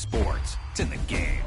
sports. It's in the game.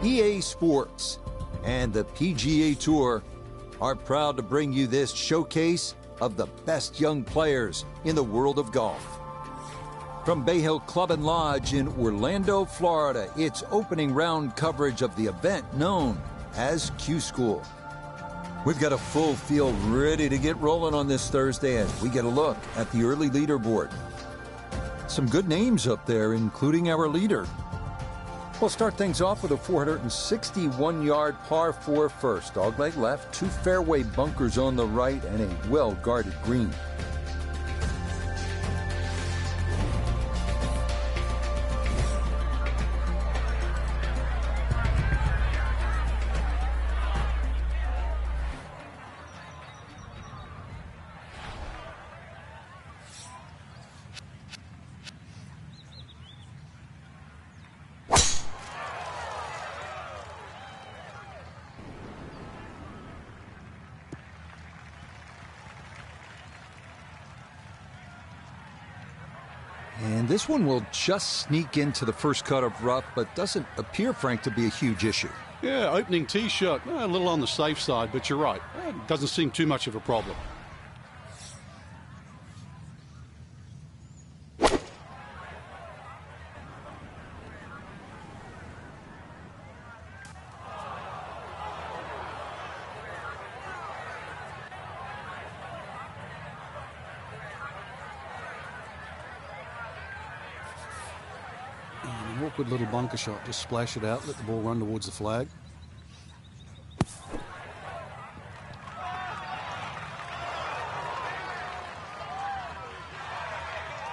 EA Sports and the PGA Tour are proud to bring you this showcase of the best young players in the world of golf. From Bay Hill Club and Lodge in Orlando, Florida, it's opening round coverage of the event known as Q School. We've got a full field ready to get rolling on this Thursday as we get a look at the early leaderboard. Some good names up there, including our leader. We'll start things off with a 461-yard par 4 first. Dogleg left, 2 fairway bunkers on the right, and a well-guarded green. And this one will just sneak into the first cut of rough, but doesn't appear, Frank, to be a huge issue. Yeah, opening tee shot, a little on the safe side, but you're right. It doesn't seem too much of a problem. Awkward little bunker shot. Just splash it out, let the ball run towards the flag.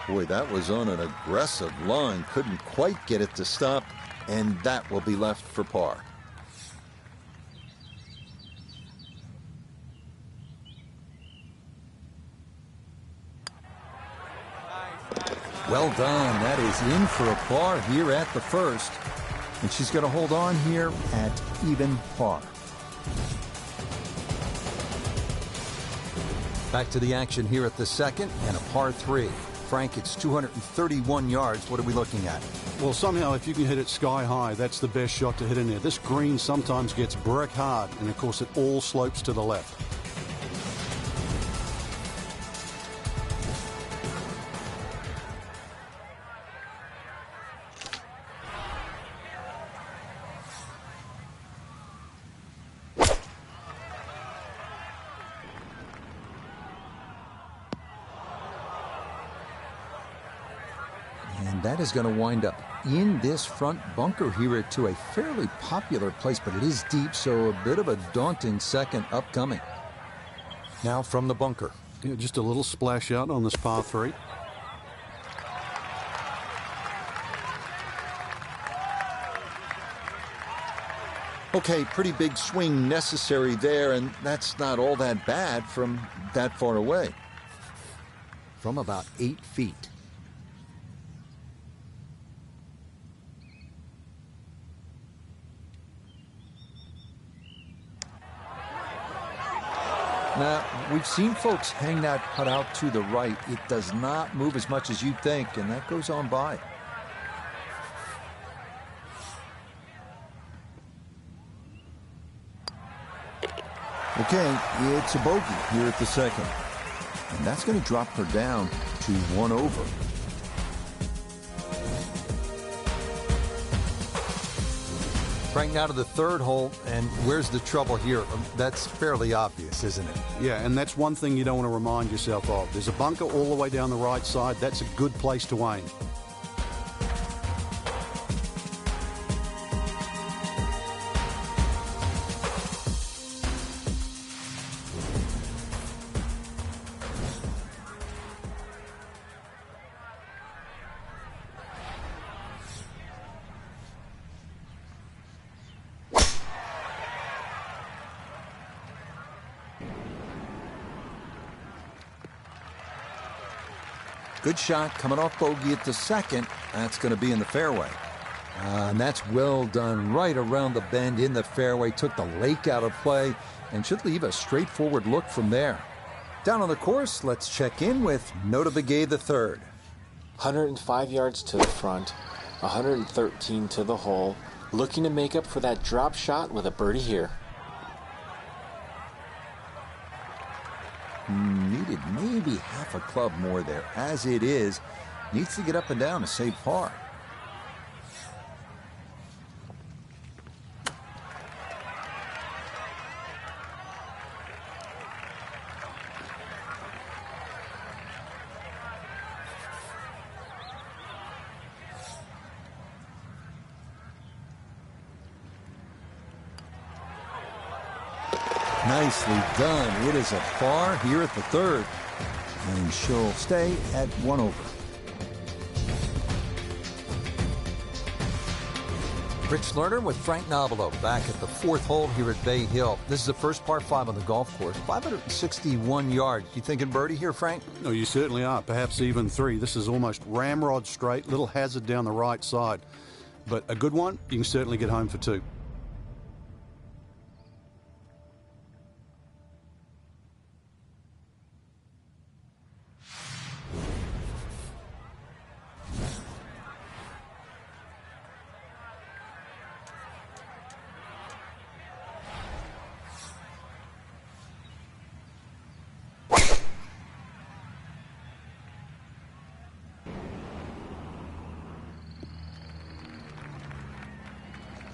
Boy, that was on an aggressive line. Couldn't quite get it to stop, and that will be left for par. Well done. That is in for a par here at the first. And she's going to hold on here at even par. Back to the action here at the second and a par 3. Frank, it's 231 yards. What are we looking at? Well, somehow if you can hit it sky high, that's the best shot to hit in there. This green sometimes gets brick hard, and of course it all slopes to the left. And that is going to wind up in this front bunker here to a fairly popular place, but it is deep, so a bit of a daunting second upcoming. Now from the bunker. Yeah, just a little splash out on this par 3. Okay, pretty big swing necessary there, and that's not all that bad from that far away. From about 8 feet. Now, we've seen folks hang that putt out to the right. It does not move as much as you'd think, and that goes on by. Okay, it's a bogey here at the second. And that's going to drop her down to 1 over. Right now to the third hole, and where's the trouble here? That's fairly obvious, isn't it? Yeah, and that's one thing you don't want to remind yourself of. There's a bunker all the way down the right side. That's a good place to aim. Good shot coming off bogey at the second. That's going to be in the fairway. And that's well done right around the bend in the fairway. Took the lake out of play and should leave a straightforward look from there. Down on the course, let's check in with Nota Begay the third. 105 yards to the front, 113 to the hole. Looking to make up for that drop shot with a birdie here. Needed maybe half a club more there. As it is, needs to get up and down to save par. Nicely done. It is a par here at the third. And she'll stay at 1 over. Rich Lerner with Frank Nobilo back at the fourth hole here at Bay Hill. This is the first par 5 on the golf course. 561 yards. You thinking birdie here, Frank? No, you certainly are. Perhaps even 3. This is almost ramrod straight. Little hazard down the right side. But a good one, you can certainly get home for 2.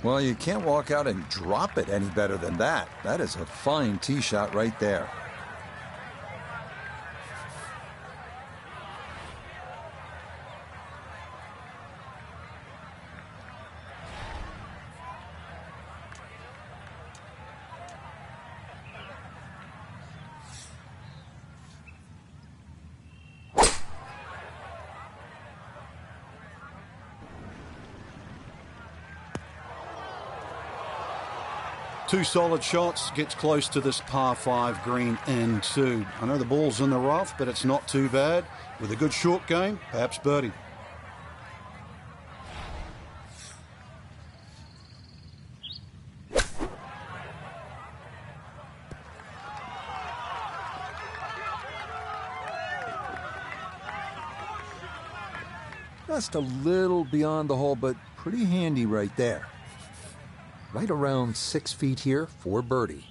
Well, you can't walk out and drop it any better than that. That is a fine tee shot right there. Two solid shots, gets close to this par 5 green and 2. I know the ball's in the rough, but it's not too bad. With a good short game, perhaps birdie. Just a little beyond the hole, but pretty handy right there. Right around 6 feet here for birdie.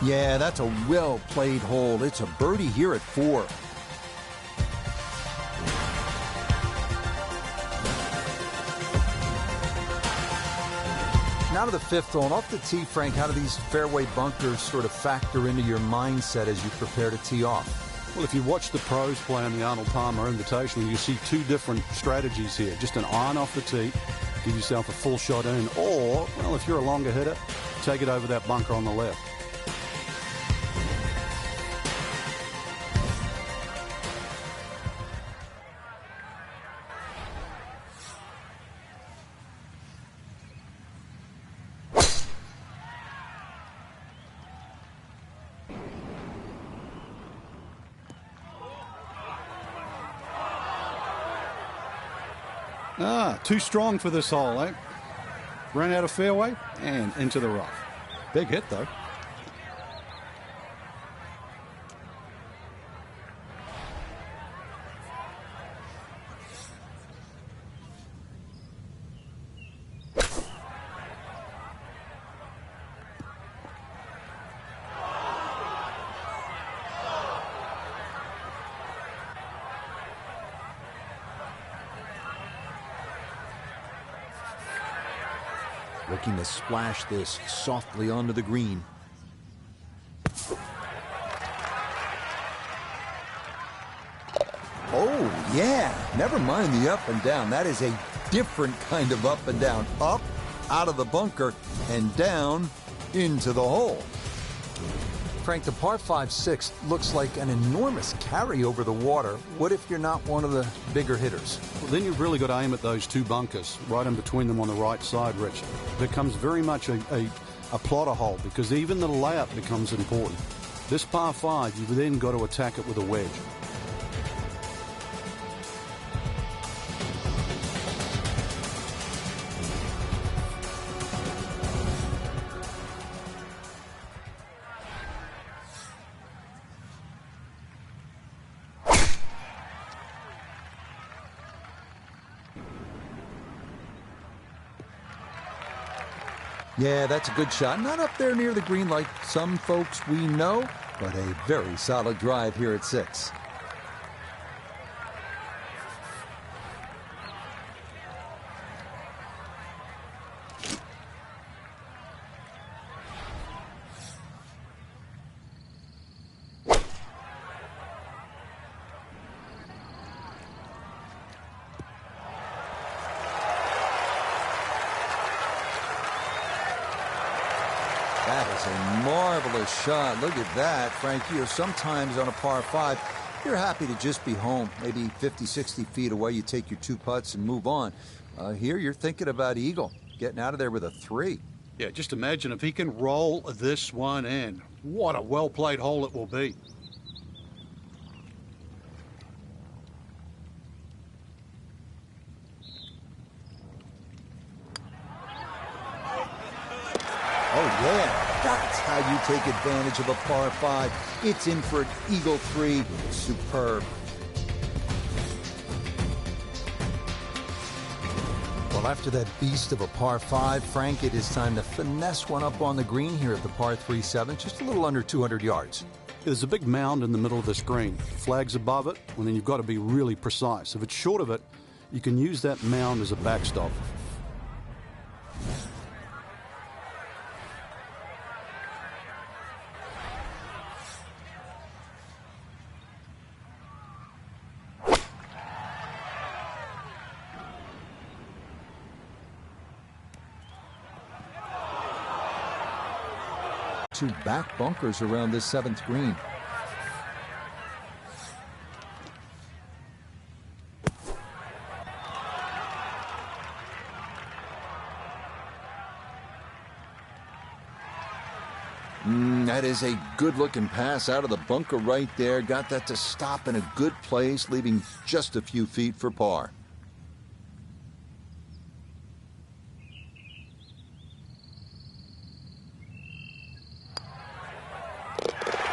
Yeah, that's a well-played hole. It's a birdie here at 4. Now to the 5th hole, and off the tee, Frank, how do these fairway bunkers sort of factor into your mindset as you prepare to tee off? Well, if you watch the pros play on the Arnold Palmer Invitational, you see 2 different strategies here. Just an iron off the tee, give yourself a full shot in, or, well, if you're a longer hitter, take it over that bunker on the left. Too strong for this hole, eh? Ran out of fairway and into the rough. Big hit, though. Looking to splash this softly onto the green. Oh, yeah. Never mind the up and down. That is a different kind of up and down. Up, out of the bunker, and down into the hole. Frank, the par 5-6 looks like an enormous carry over the water. What if you're not one of the bigger hitters? Well, then you've really got to aim at those two bunkers, right in between them on the right side, Rich. It becomes very much a plotter hole, because even the layup becomes important. This par 5, you've then got to attack it with a wedge. Yeah, that's a good shot. Not up there near the green like some folks we know, but a very solid drive here at 6. That is a marvelous shot. Look at that, Frank. You know, sometimes on a par 5, you're happy to just be home. Maybe 50, 60 feet away, you take your 2 putts and move on. Here, you're thinking about eagle, getting out of there with a 3. Yeah, just imagine if he can roll this one in. What a well-played hole it will be. Oh, yeah. That's how you take advantage of a par 5. It's in for an eagle 3. Superb. Well, after that beast of a par 5, Frank, it is time to finesse one up on the green here at the par 3-7, just a little under 200 yards. There's a big mound in the middle of the screen. Flags above it, and then you've got to be really precise. If it's short of it, you can use that mound as a backstop. Two back bunkers around this 7th green. That is a good-looking pass out of the bunker right there. Got that to stop in a good place, leaving just a few feet for par.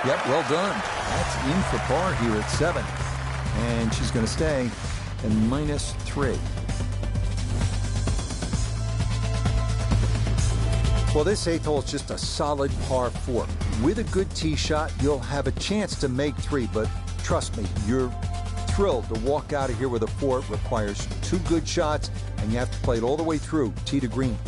Yep, well done. That's in for par here at 7. And she's going to stay at -3. Well, this 8th hole is just a solid par 4. With a good tee shot, you'll have a chance to make 3, but trust me, you're thrilled to walk out of here with a 4. It requires 2 good shots, and you have to play it all the way through, tee to green.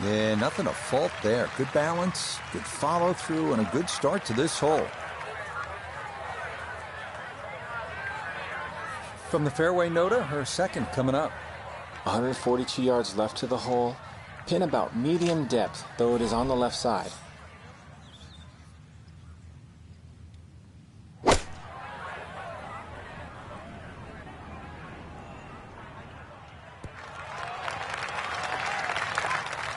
Yeah, nothing to fault there. Good balance, good follow through, and a good start to this hole. From the fairway, Nota, her second coming up. 142 yards left to the hole. Pin about medium depth, though it is on the left side.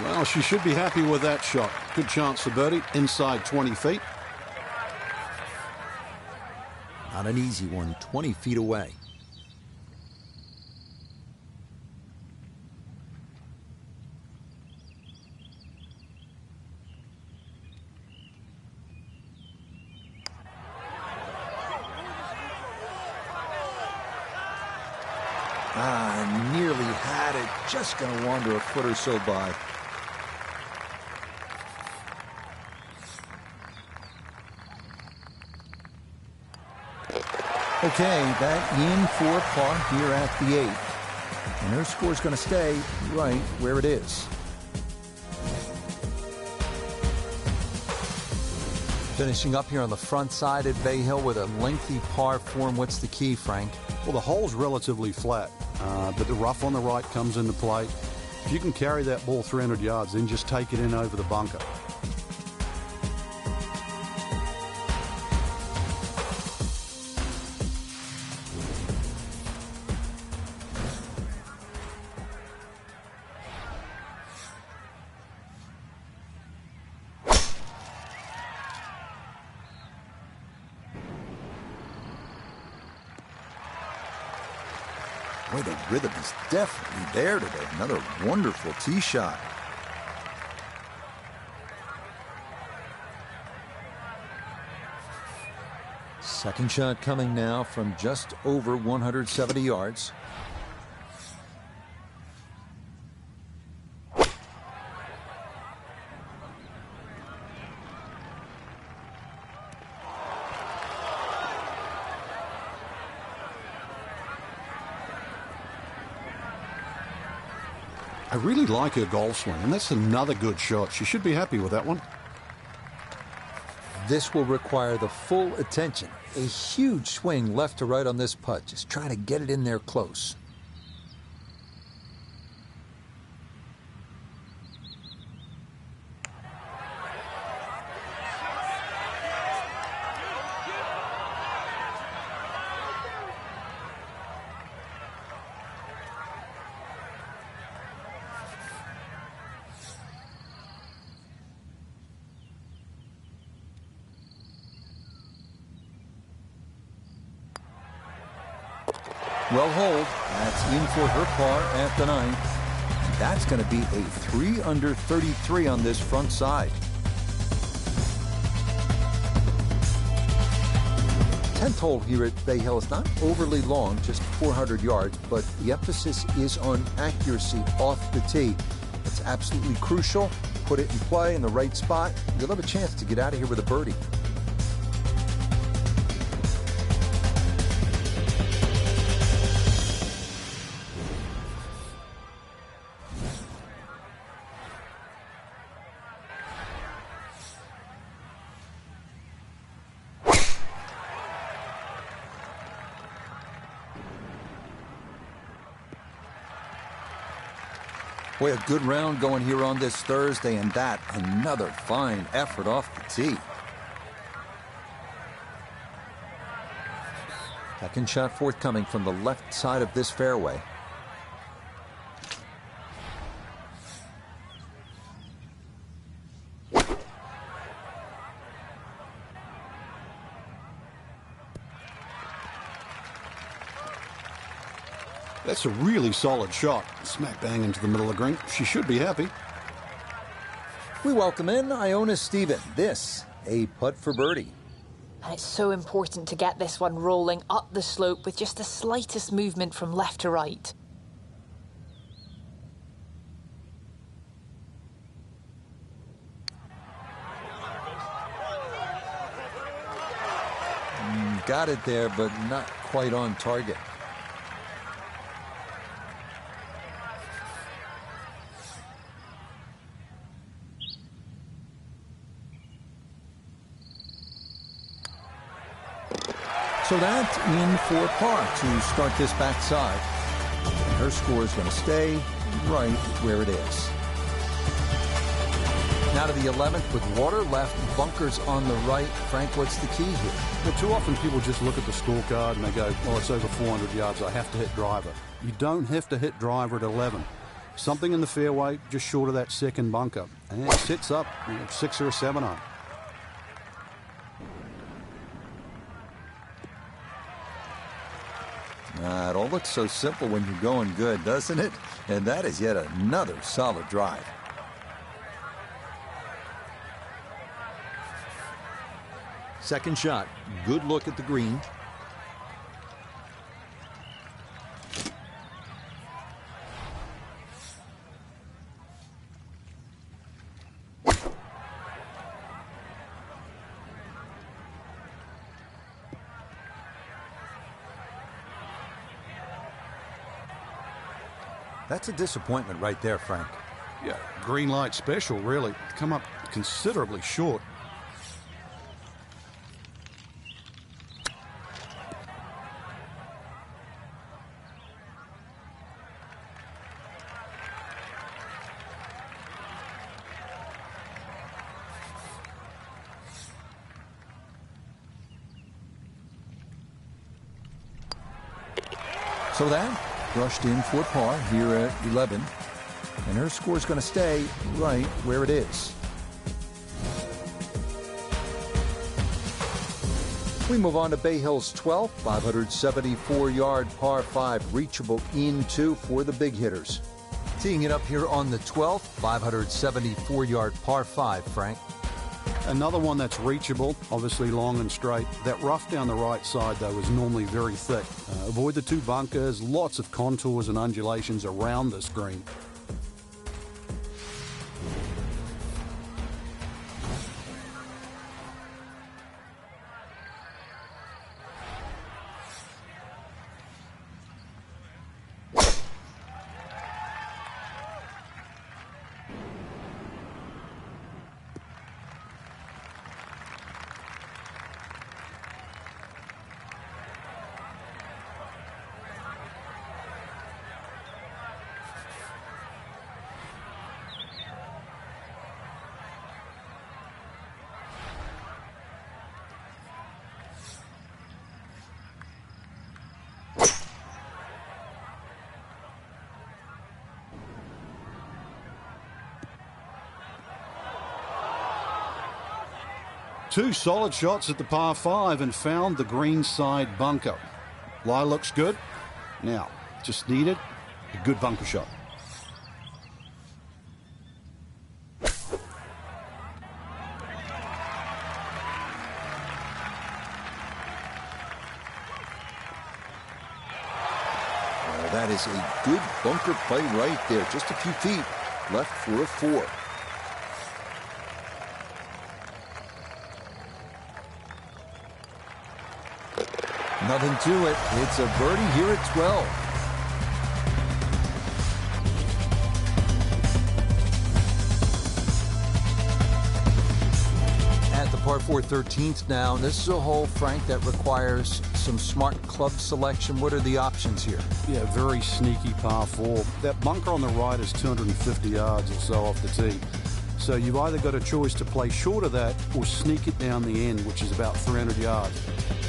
Well, she should be happy with that shot. Good chance for birdie, inside 20 feet. Not an easy one, 20 feet away. Nearly had it. Just going to wander a foot or so by. Okay, that in for par here at the 8th. And her score's going to stay right where it is. Finishing up here on the front side at Bay Hill with a lengthy par 4. What's the key, Frank? Well, the hole's relatively flat, but the rough on the right comes into play. If you can carry that ball 300 yards, then just take it in over the bunker. Boy, the rhythm is definitely there today. Another wonderful tee shot. Second shot coming now from just over 170 yards. I really like her golf swing, and that's another good shot. She should be happy with that one. This will require the full attention. A huge swing left to right on this putt. Just trying to get it in there close. Well hold. That's in for her par at the 9th. That's going to be a 3 under 33 on this front side. 10th hole here at Bay Hill is not overly long, just 400 yards, but the emphasis is on accuracy off the tee. It's absolutely crucial. Put it in play in the right spot. You'll have a chance to get out of here with a birdie. Boy, a good round going here on this Thursday, and that another fine effort off the tee. Second shot forthcoming from the left side of this fairway. That's a really solid shot. Smack bang into the middle of the green. She should be happy. We welcome in Iona Stephen. This, a putt for birdie. And it's so important to get this one rolling up the slope with just the slightest movement from left to right. Got it there, but not quite on target. So that's in for par to start this backside. And her score is going to stay right where it is. Now to the 11th with water left, bunkers on the right. Frank, what's the key here? Well, too often people just look at the scorecard and they go, oh, it's over 400 yards, I have to hit driver. You don't have to hit driver at 11. Something in the fairway just short of that second bunker. And it sets up 6 or a 7 iron. It all looks so simple when you're going good, doesn't it? And that is yet another solid drive. Second shot, good look at the green. That's a disappointment right there, Frank. Yeah, green light special, really. Come up considerably short. So that brushed in for par here at 11. And her score's going to stay right where it is. We move on to Bay Hill's 12th, 574-yard par 5, reachable in-2 for the big hitters. Teeing it up here on the 12th, 574-yard par 5, Frank. Another one that's reachable, obviously long and straight. That rough down the right side, though, is normally very thick. Avoid the 2 bunkers, lots of contours and undulations around this green. Two solid shots at the par 5 and found the green side bunker. Lie looks good. Now, just needed a good bunker shot. That is a good bunker play right there. Just a few feet left for a 4. Nothing to it. It's a birdie here at 12. At the par 4 13th now, this is a hole, Frank, that requires some smart club selection. What are the options here? Yeah, very sneaky par 4. That bunker on the right is 250 yards or so off the tee. So you've either got a choice to play short of that or sneak it down the end, which is about 300 yards.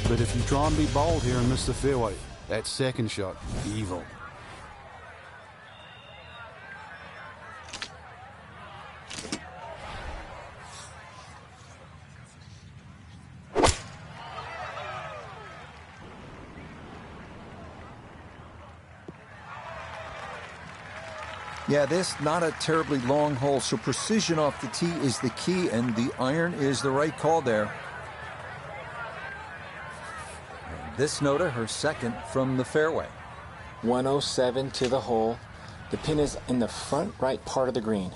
But if you try and be bold here and miss the fairway, that second shot, evil. Yeah, this not a terribly long hole, so precision off the tee is the key, and the iron is the right call there. And this Nota, her second from the fairway. 107 to the hole. The pin is in the front right part of the green.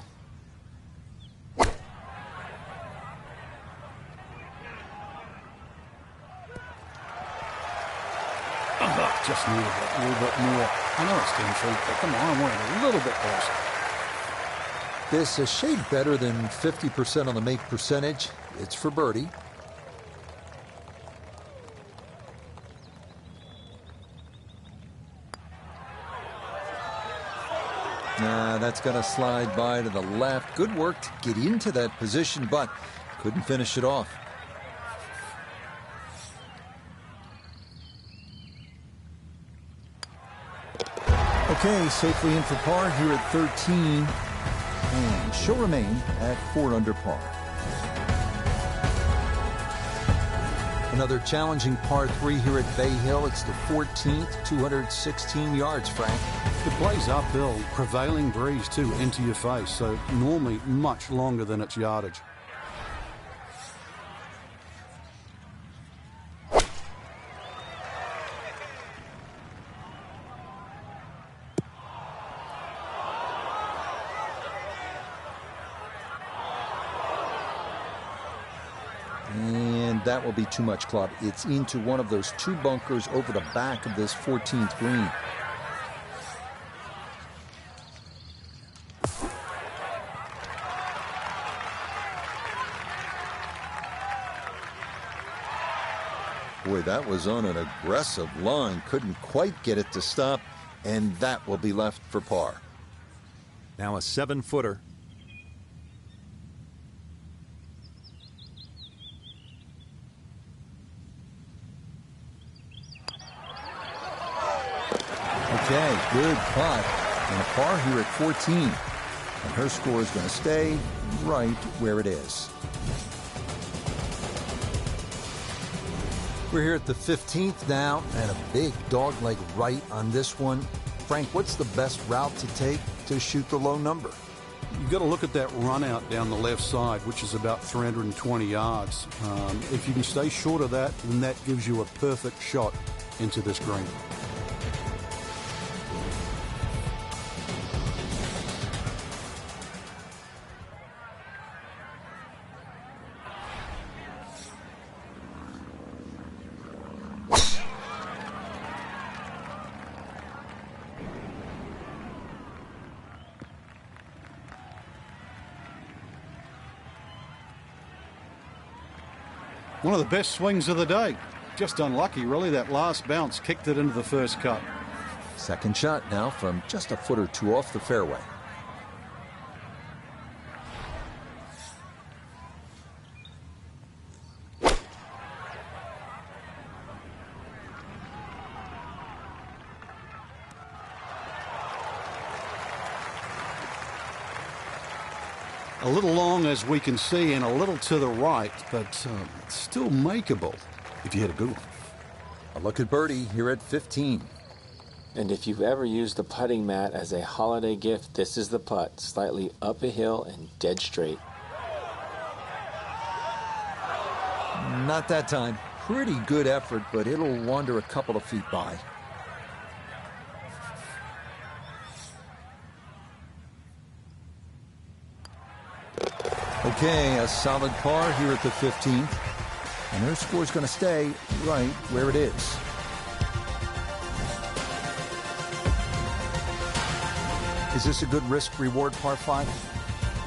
Just needed a little bit more. I know it's 10 feet, but come on, I want it a little bit closer. This is a shade better than 50% on the make percentage. It's for birdie. Nah, that's going to slide by to the left. Good work to get into that position, but couldn't finish it off. Okay, safely in for par here at 13. And she'll remain at 4 under par. Another challenging par 3 here at Bay Hill. It's the 14th, 216 yards, Frank. It plays uphill, prevailing breeze too, into your face, so normally much longer than its yardage. And that will be too much, club. It's into one of those 2 bunkers over the back of this 14th green. Boy, that was on an aggressive line. Couldn't quite get it to stop, and that will be left for par. Now a 7-footer. Okay, good putt. And a par here at 14. And her score is going to stay right where it is. We're here at the 15th now, and a big dogleg right on this one. Frank, what's the best route to take to shoot the low number? You've got to look at that run out down the left side, which is about 320 yards. If you can stay short of that, then that gives you a perfect shot into this green. One of the best swings of the day. Just unlucky, really. That last bounce kicked it into the first cut. Second shot now from just a foot or 2 off the fairway. A little long, as we can see, and a little to the right, but still makeable if you hit a good one. A look at birdie here at 15. And if you've ever used a putting mat as a holiday gift, this is the putt. Slightly up a hill and dead straight. Not that time. Pretty good effort, but it'll wander a couple of feet by. Okay, a solid par here at the 15th. And her score's going to stay right where it is. Is this a good risk-reward par 5?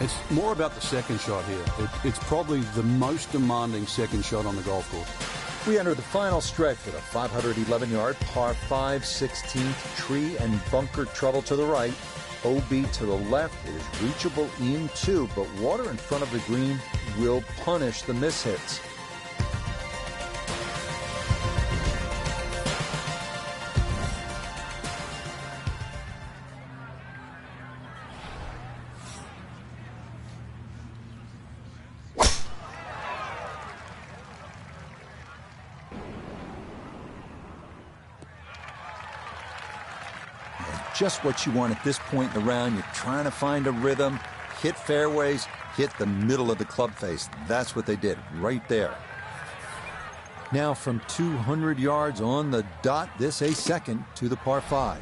It's more about the second shot here. It's probably the most demanding second shot on the golf course. We enter the final stretch with a 511-yard par 5, 16th tree and bunker trouble to the right. OB to the left is reachable in 2, but water in front of the green will punish the mishits. Just what you want at this point in the round. You're trying to find a rhythm, hit fairways, hit the middle of the club face. That's what they did right there. Now from 200 yards on the dot, this a second to the par 5.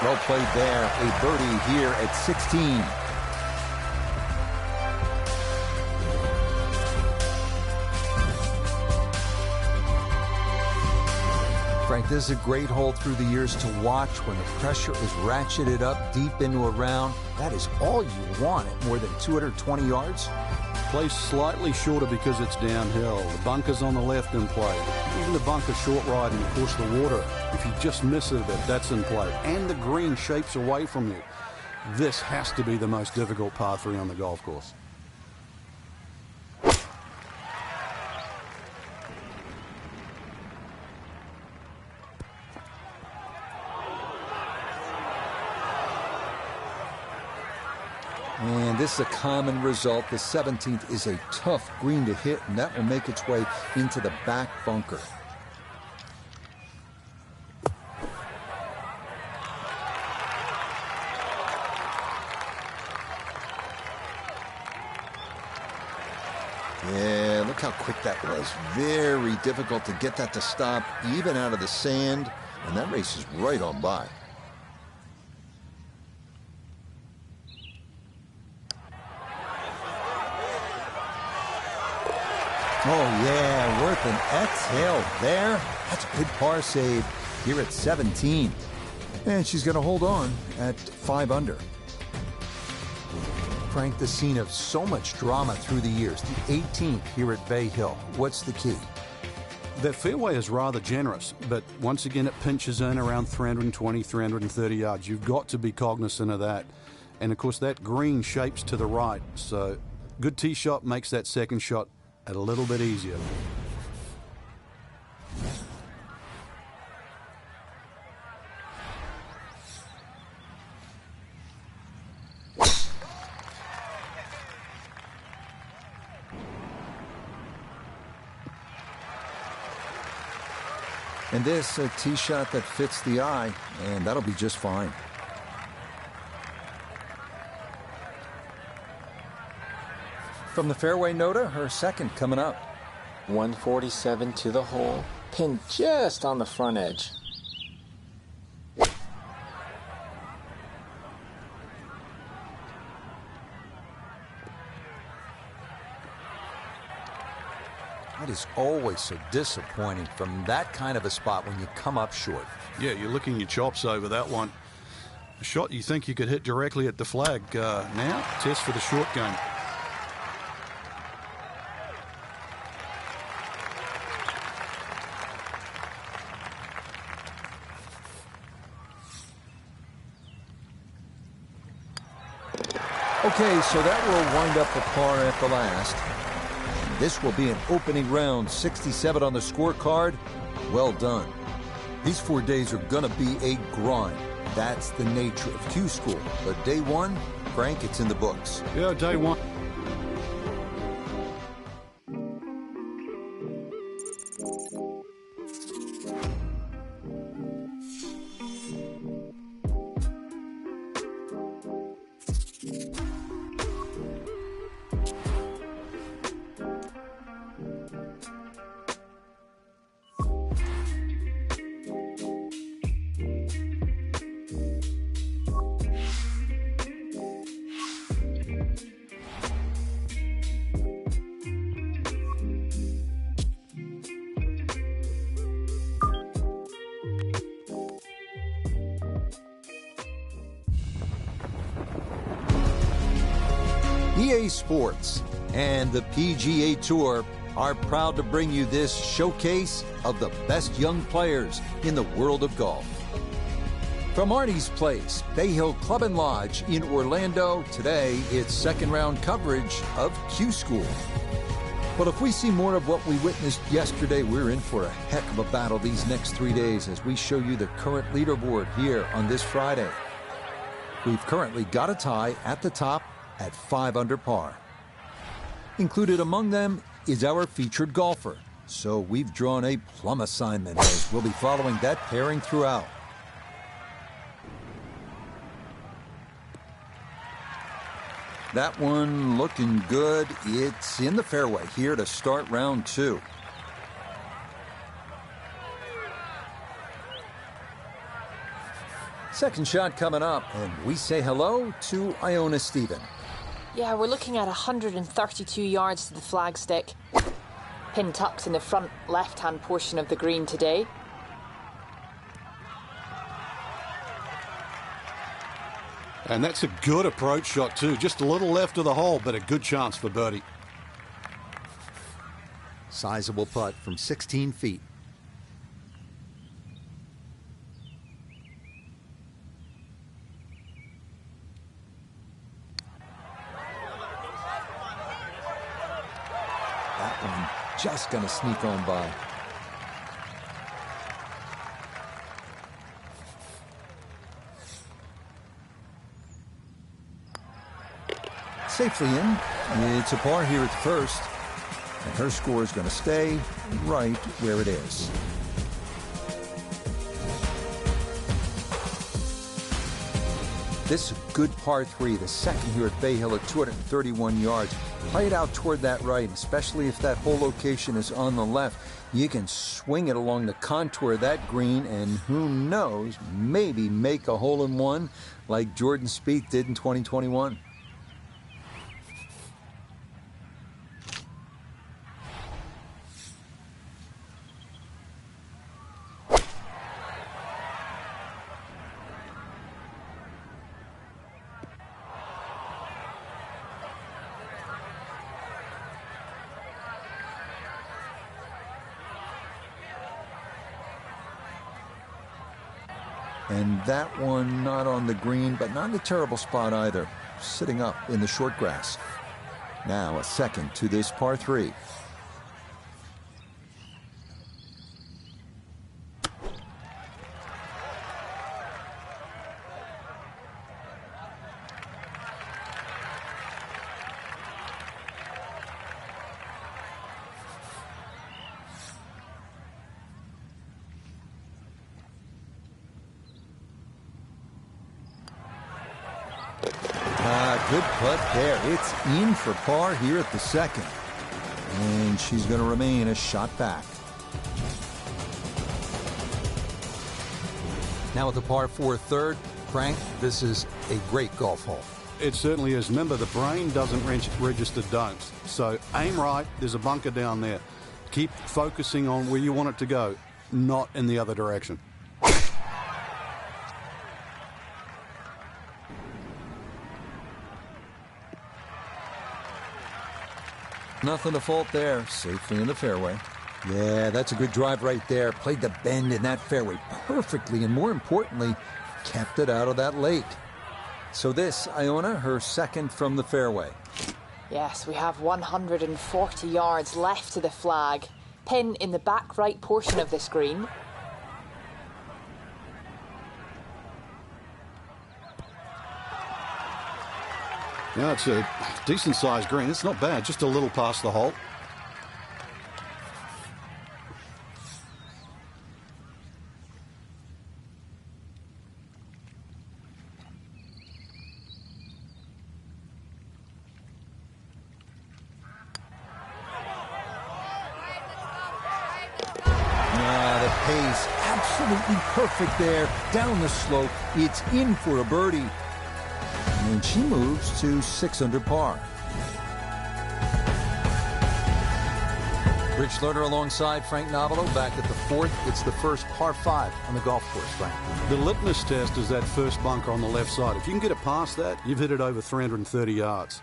Well played there. A birdie here at 16. Frank, this is a great hole through the years to watch when the pressure is ratcheted up deep into a round. That is all you want at more than 220 yards. Plays slightly shorter because it's downhill. The bunker's on the left in play. Even the bunker short ride and, of course, the water. If you just miss it a bit, that's in play. And the green shapes away from you. This has to be the most difficult par 3 on the golf course. And this is a common result. The 17th is a tough green to hit, and that will make its way into the back bunker. Yeah, look how quick that was. Very difficult to get that to stop, even out of the sand, and that race is right on by. Oh, yeah, worth an exhale there. That's a good par save here at 17. And she's going to hold on at 5 under. Frank, the scene of so much drama through the years. The 18th here at Bay Hill. What's the key? That fairway is rather generous, but once again it pinches in around 320, 330 yards. You've got to be cognizant of that. And, of course, that green shapes to the right. So good tee shot makes that second shot a little bit easier. And this, a tee shot that fits the eye, and that'll be just fine. From the fairway, Nota, her second coming up. 147 to the hole, pinned just on the front edge. That is always so disappointing from that kind of a spot when you come up short. Yeah, you're licking your chops over that one. A shot you think you could hit directly at the flag. Now, test for the short game. Okay, so that will wind up the par at the last. This will be an opening round 67 on the scorecard. Well done. These 4 days are going to be a grind. That's the nature of Q School. But day one, Frank, it's in the books. Yeah, day one. EA Sports and the PGA Tour are proud to bring you this showcase of the best young players in the world of golf. From Arnie's Place, Bay Hill Club and Lodge in Orlando, today it's second round coverage of Q School. But if we see more of what we witnessed yesterday, we're in for a heck of a battle these next 3 days as we show you the current leaderboard here on this Friday. We've currently got a tie at the top at 5 under par. Included among them is our featured golfer. So we've drawn a plum assignment as we'll be following that pairing throughout. That one looking good. It's in the fairway here to start round 2. Second shot coming up, and we say hello to Iona Stephen. Yeah, we're looking at 132 yards to the flagstick. Pin tucks in the front left-hand portion of the green today. And that's a good approach shot too. Just a little left of the hole, but a good chance for birdie. Sizable putt from 16 feet. That one just going to sneak on by. Safely in. It's a par here at the first. And her score is going to stay right where it is. This good par 3, the second here at Bay Hill at 231 yards. Play it out toward that right, especially if that hole location is on the left. You can swing it along the contour of that green and who knows, maybe make a hole-in-one like Jordan Spieth did in 2021. And that one not on the green, but not in a terrible spot either. Sitting up in the short grass. Now a second to this par 3. Good putt there. It's in for par here at the second. And she's going to remain a shot back. Now with the par 4 third, Frank, this is a great golf hole. It certainly is. Remember, the brain doesn't register don'ts. So aim right. There's a bunker down there. Keep focusing on where you want it to go, not in the other direction. Nothing to fault there. Safely in the fairway. Yeah, that's a good drive right there. Played the bend in that fairway perfectly, and more importantly, kept it out of that lake. So this, Iona, her second from the fairway. Yes, we have 140 yards left to the flag. Pin in the back right portion of this green. Yeah, it's a decent-sized green. It's not bad, just a little past the hole. The pace, absolutely perfect there. Down the slope, it's in for a birdie. And she moves to 6 under par. Rich Lerner alongside Frank Nobilo back at the 4th. It's the first par 5 on the golf course, Frank. The litmus test is that first bunker on the left side. If you can get it past that, you've hit it over 330 yards.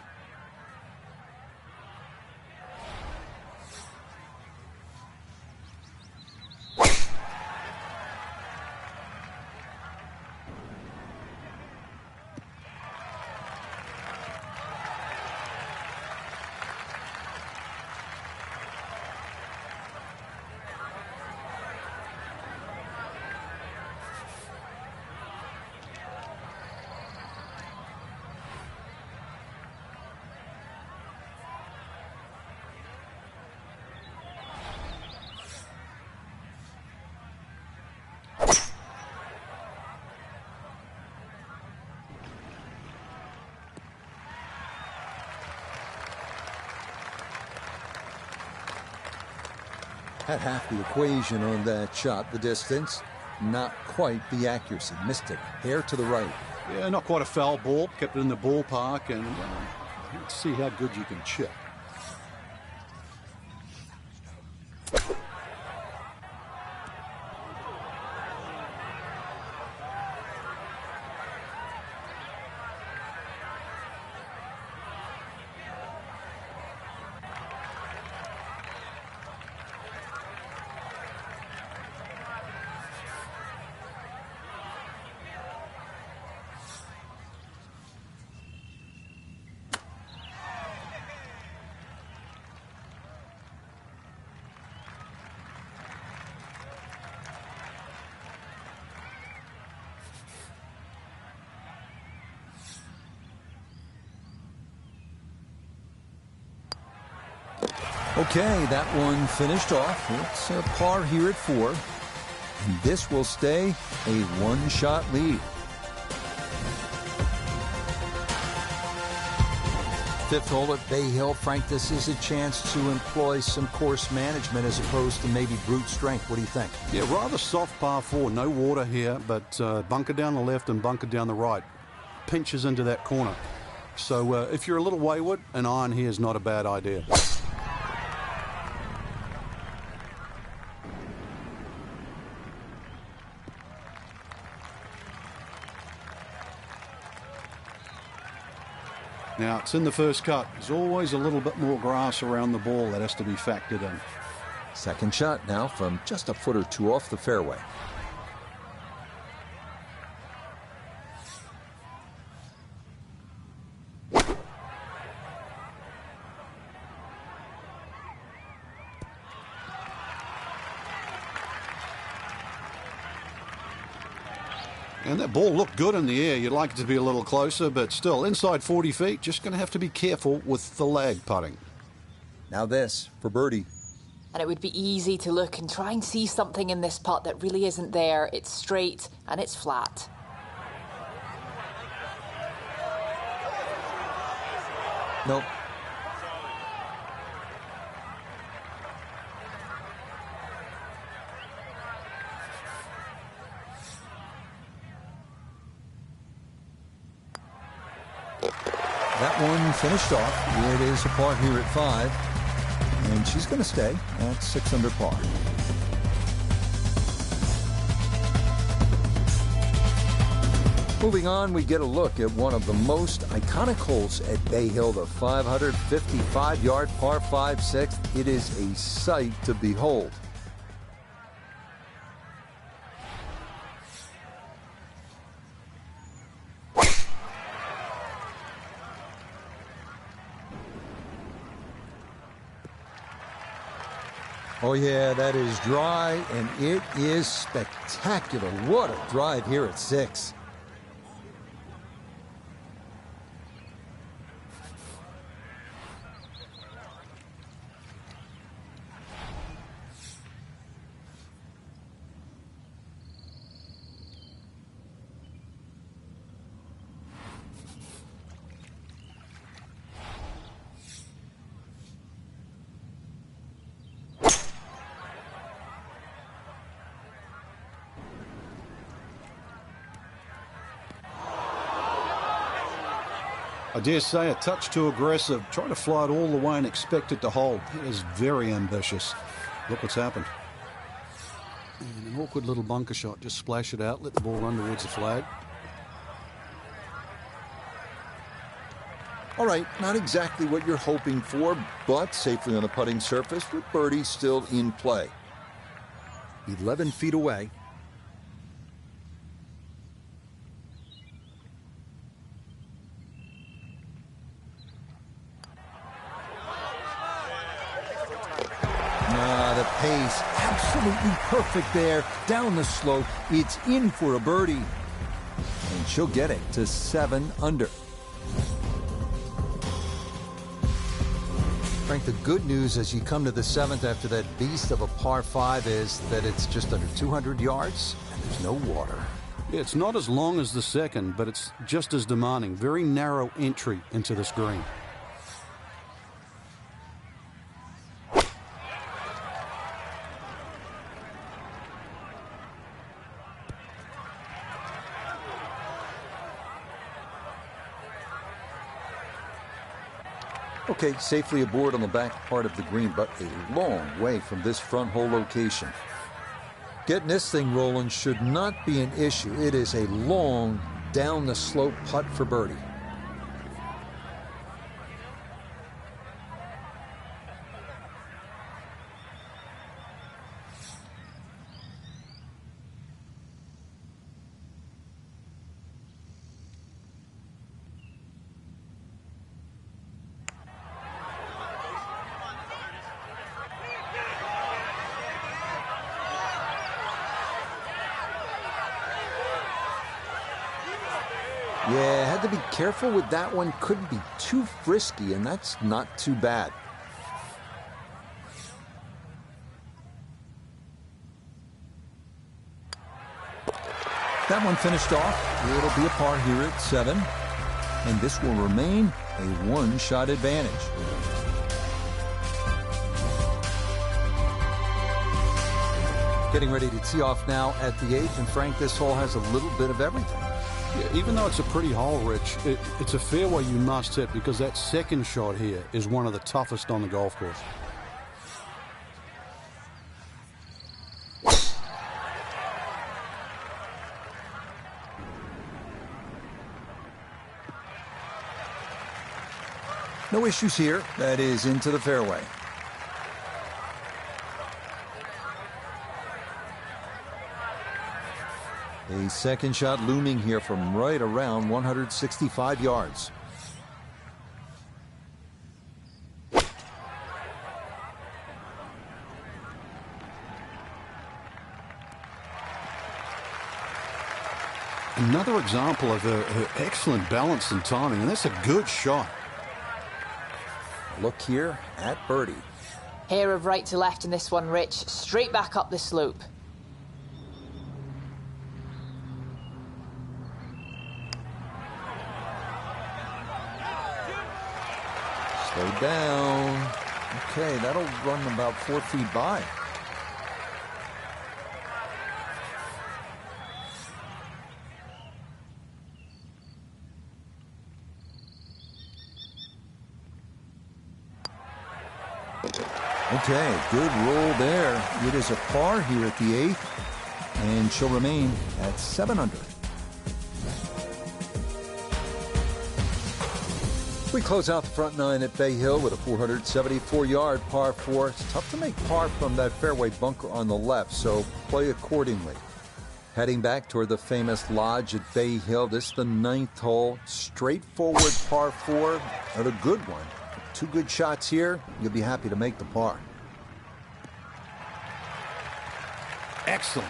Had half the equation on that shot, the distance. not quite the accuracy. Missed it. Hair to the right. Yeah, not quite a foul ball. Kept it in the ballpark, and let's see how good you can chip. Okay, that one finished off. It's a par here at 4. And this will stay a one-shot lead. Fifth hole at Bay Hill. Frank, this is a chance to employ some course management as opposed to maybe brute strength. What do you think? Yeah, rather soft par 4. No water here, but bunker down the left and bunker down the right. Pinches into that corner. So if you're a little wayward, an iron here is not a bad idea. Now, it's in the first cut. There's always a little bit more grass around the ball that has to be factored in. Second shot now from just a foot or two off the fairway. And that ball looked good in the air. You'd like it to be a little closer, but still, inside 40 feet, just going to have to be careful with the lag putting. Now this for birdie. And it would be easy to look and try and see something in this putt that really isn't there. It's straight and it's flat. Nope. That one finished off. It is a par here at 5. And she's going to stay at 6 under par. Moving on, we get a look at one of the most iconic holes at Bay Hill, the 555-yard par 5 6th. It is a sight to behold. Oh, yeah, that is dry, and it is spectacular. What a drive here at 6. I dare say a touch too aggressive. Try to fly it all the way and expect it to hold. It is very ambitious. Look what's happened. And an awkward little bunker shot. Just splash it out, let the ball run towards the flag. All right, not exactly what you're hoping for, but safely on the putting surface with birdie still in play. 11 feet away. The pace, absolutely perfect there. Down the slope, it's in for a birdie. And she'll get it to 7 under. Frank, the good news as you come to the 7th after that beast of a par 5 is that it's just under 200 yards and there's no water. Yeah, it's not as long as the second, but it's just as demanding. Very narrow entry into this green. Okay, safely aboard on the back part of the green, but a long way from this front hole location. Getting this thing rolling should not be an issue. It is a long, down the slope putt for birdie. Yeah, had to be careful with that one. Couldn't be too frisky, and that's not too bad. That one finished off. It'll be a par here at 7, and this will remain a one-shot advantage. Getting ready to tee off now at the 8th, and Frank, this hole has a little bit of everything. Yeah, even though it's a pretty hole, Rich, it's a fairway you must hit because that second shot here is one of the toughest on the golf course. No issues here. That is into the fairway. A second shot looming here from right around 165 yards. Another example of her excellent balance and timing, and that's a good shot. Look here at birdie. Hair of right to left in this one, Rich. Straight back up the slope. Slow down. Okay, that'll run about 4 feet by. Okay, good roll there. It is a par here at the 8th, and she'll remain at 7 under. We close out the front 9 at Bay Hill with a 474-yard par 4. It's tough to make par from that fairway bunker on the left, so play accordingly. Heading back toward the famous lodge at Bay Hill, this is the 9th hole. Straightforward par 4, and a good one. 2 good shots here, you'll be happy to make the par. Excellent.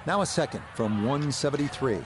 Now a second from 173.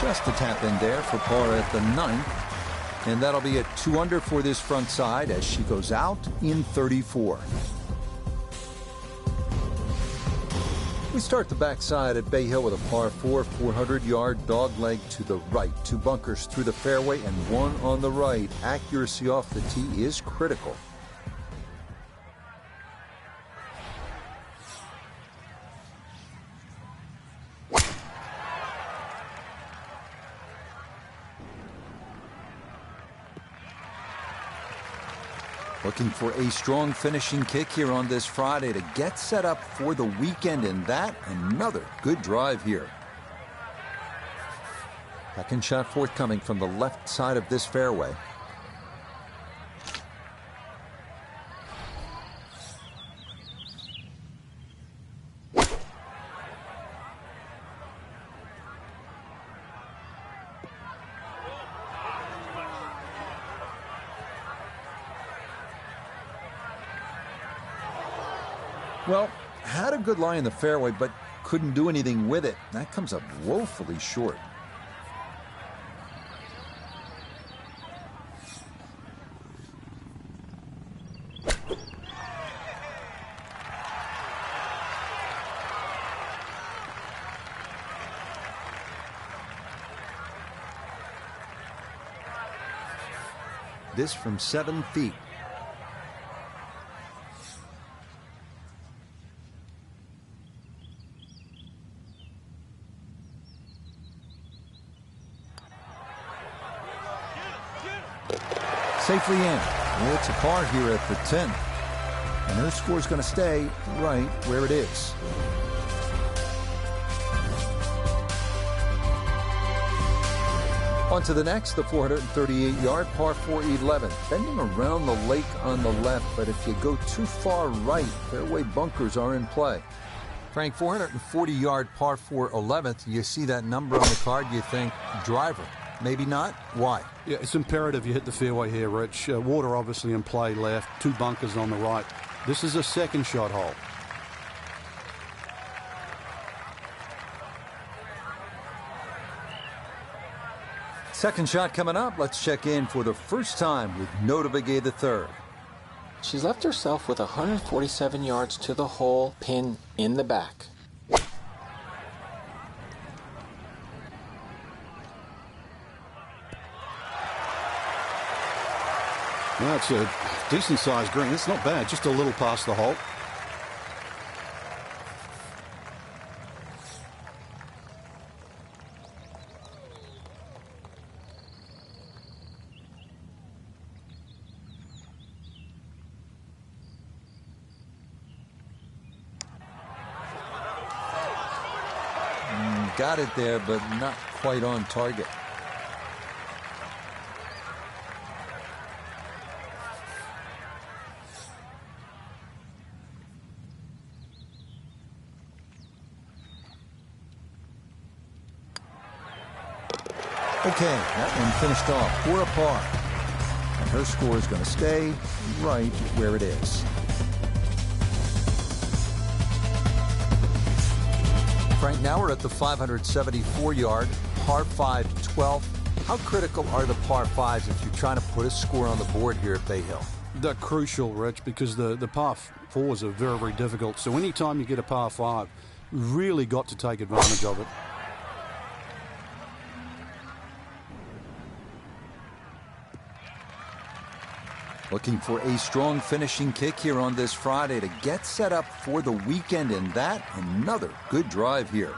Just a tap in there for par at the 9th. And that'll be at 2 under for this front side as she goes out in 34. We start the backside at Bay Hill with a par 4, 400-yard dogleg to the right. 2 bunkers through the fairway and 1 on the right. Accuracy off the tee is critical. Looking for a strong finishing kick here on this Friday to get set up for the weekend, and that another good drive here. Second shot forthcoming from the left side of this fairway. Well, had a good lie in the fairway, but couldn't do anything with it. That comes up woefully short. This from 7 feet. Safely in. Well, it's a par here at the 10th. And her score's going to stay right where it is. On to the next, the 438-yard par 4 11. Bending around the lake on the left, but if you go too far right, fairway bunkers are in play. Frank, 440-yard par 4 11th. You see that number on the card, you think driver. Maybe not. Why? Yeah, it's imperative you hit the fairway here, Rich. Water obviously in play left, 2 bunkers on the right. This is a second shot hole. Second shot coming up. Let's check in for the first time with Nota Begay III. She's left herself with 147 yards to the hole, pin in the back. Well, it's a decent-sized green. It's not bad, just a little past the hole. Got it there, but not quite on target. Okay, that one finished off for a par. And her score is going to stay right where it is. Frank, now we're at the 574-yard par 5 12. How critical are the par 5s if you're trying to put a score on the board here at Bay Hill? They're crucial, Rich, because the par 4s are very, very difficult. So anytime you get a par 5, you've really got to take advantage of it. Looking for a strong finishing kick here on this Friday to get set up for the weekend, and that another good drive here.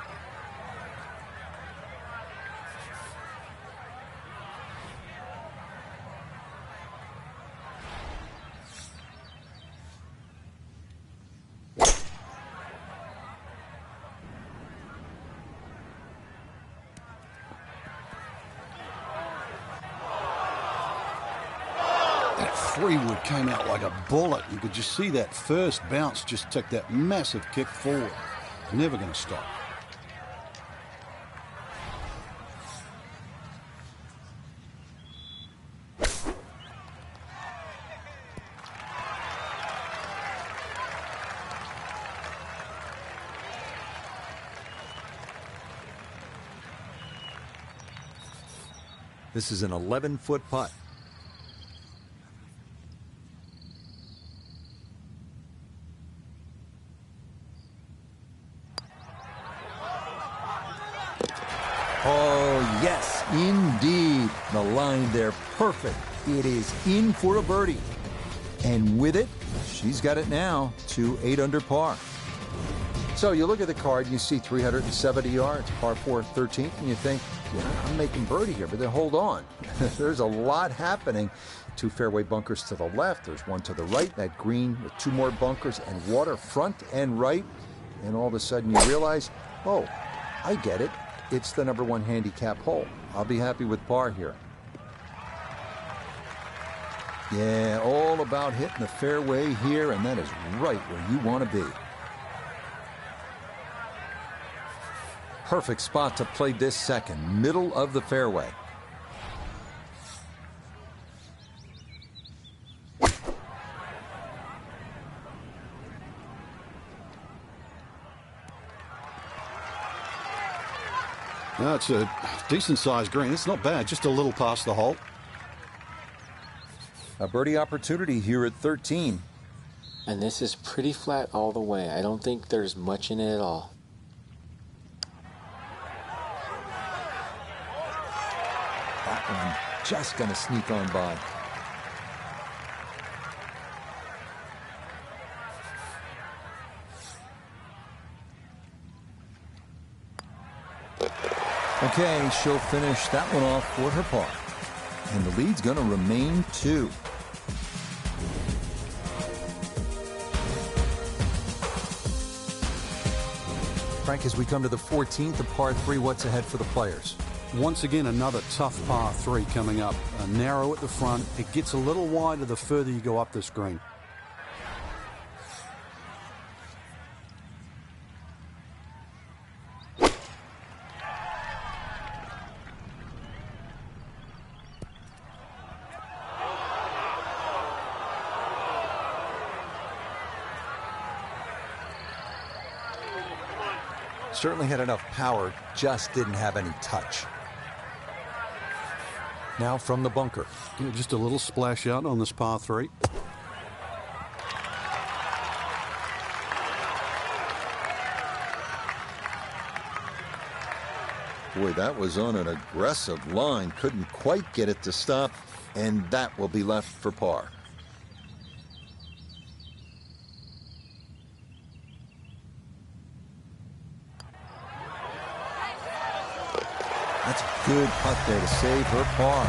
Freewood came out like a bullet. You could just see that first bounce just took that massive kick forward. Never going to stop. This is an 11-foot putt. Oh, yes, indeed. The line there, perfect. It is in for a birdie. And with it, she's got it now to 8 under par. So you look at the card, you see 370 yards, par 4 13th, and you think, yeah, I'm making birdie here, but then hold on. There's a lot happening. 2 fairway bunkers to the left. There's one to the right, that green with 2 more bunkers and water front and right. And all of a sudden you realize, oh, I get it. It's the number 1 handicap hole. I'll be happy with par here. Yeah, all about hitting the fairway here, and that is right where you want to be. Perfect spot to play this second, middle of the fairway. No, it's a decent-sized green. It's not bad, just a little past the hole. A birdie opportunity here at 13. And this is pretty flat all the way. I don't think there's much in it at all. That one just going to sneak on by. Okay, she'll finish that one off for her par. And the lead's going to remain 2. Frank, as we come to the 14th, the par 3, what's ahead for the players? Once again, another tough par 3 coming up. Narrow at the front. It gets a little wider the further you go up this green. Certainly had enough power, just didn't have any touch. Now from the bunker. Yeah, just a little splash out on this par 3. Boy, that was on an aggressive line. Couldn't quite get it to stop, and that will be left for par. That's a good putt there to save her par.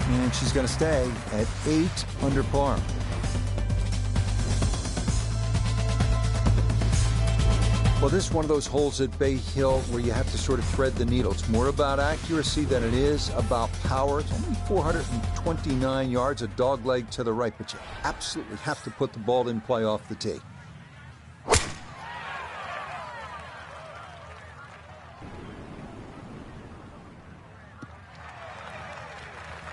And she's going to stay at 8 under par. Well, this is one of those holes at Bay Hill where you have to sort of thread the needle. It's more about accuracy than it is about power. It's only 429 yards, a dog leg to the right, but you absolutely have to put the ball in play off the tee.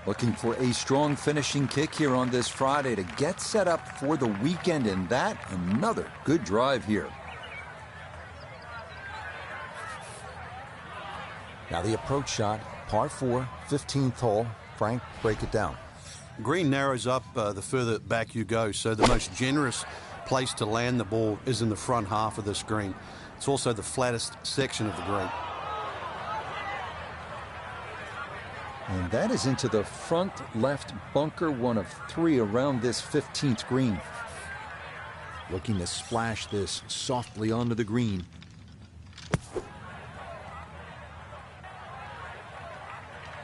Looking for a strong finishing kick here on this Friday to get set up for the weekend, and that another good drive here. Now the approach shot, par 4, 15th hole. Frank, break it down. Green narrows up the further back you go, so the most generous place to land the ball is in the front half of this green. It's also the flattest section of the green. And that is into the front left bunker, one of 3 around this 15th green. Looking to splash this softly onto the green.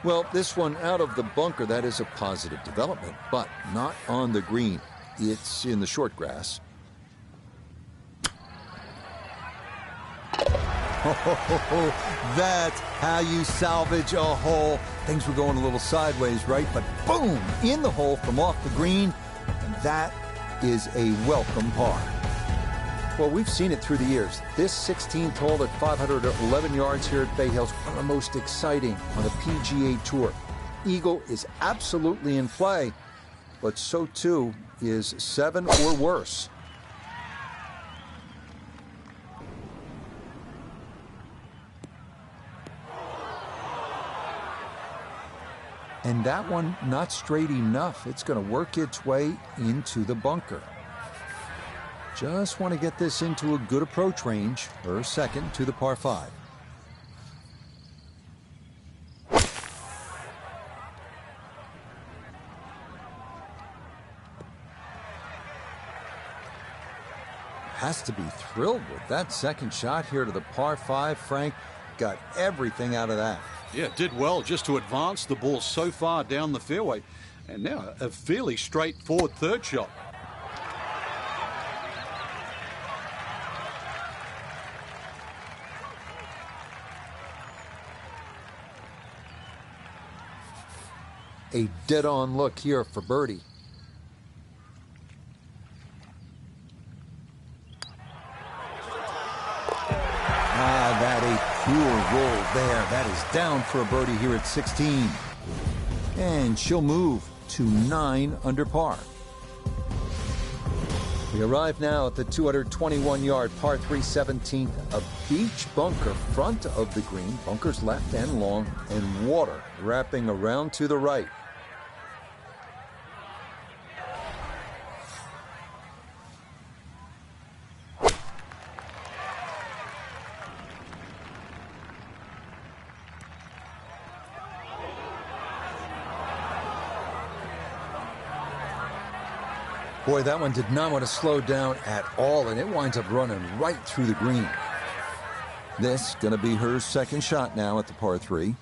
Well, this one out of the bunker, that is a positive development, but not on the green. It's in the short grass. That's how you salvage a hole. Things were going a little sideways, right? But boom, in the hole from off the green. And that is a welcome par. Well, we've seen it through the years. This 16th hole at 511 yards here at Bay Hill is one of the most exciting on the PGA Tour. Eagle is absolutely in play, but so too is 7 or worse. And that one not straight enough. It's going to work its way into the bunker. Just want to get this into a good approach range. Her second to the par 5. Has to be thrilled with that second shot here to the par 5. Frank got everything out of that. Yeah, did well just to advance the ball so far down the fairway. And now a fairly straightforward third shot. A dead-on look here for birdie. That a pure roll there. That is down for a birdie here at 16. And she'll move to 9 under par. We arrive now at the 221-yard par 3 17th, a beach bunker front of the green, bunkers left and long, and water wrapping around to the right. Boy, that one did not want to slow down at all, and it winds up running right through the green. This going to be her second shot now at the par 3.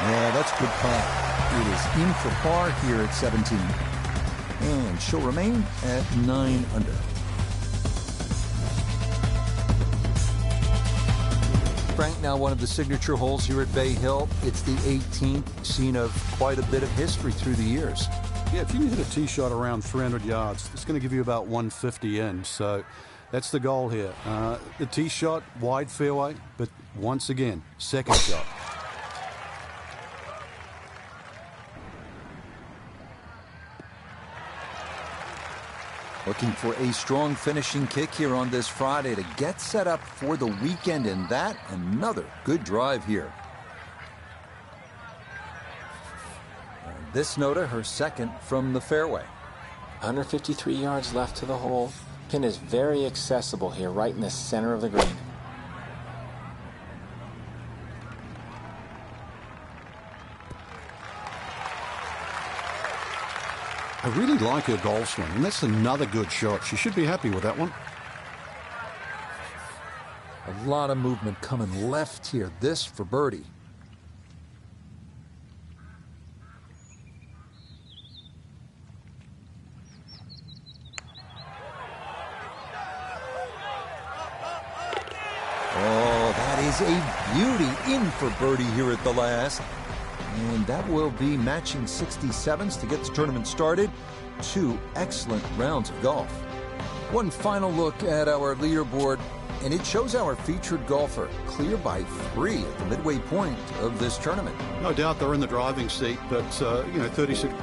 Yeah, that's a good putt. It is in for par here at 17. And she'll remain at 9 under. Frank, now one of the signature holes here at Bay Hill. It's the 18th, scene of quite a bit of history through the years. Yeah, if you can hit a tee shot around 300 yards, it's going to give you about 150 in. So that's the goal here. The tee shot, wide fairway, but once again, second shot. Looking for a strong finishing kick here on this Friday to get set up for the weekend, and that another good drive here. And this Nota, her second from the fairway. 153 yards left to the hole. Pin is very accessible here, right in the center of the green. I really like her golf swing, and that's another good shot. She should be happy with that one. A lot of movement coming left here. This for birdie. Oh, that is a beauty, in for birdie here at the last. And that will be matching 67s to get the tournament started. 2 excellent rounds of golf. One final look at our leaderboard, and it shows our featured golfer clear by 3 at the midway point of this tournament. No doubt they're in the driving seat, but, 36...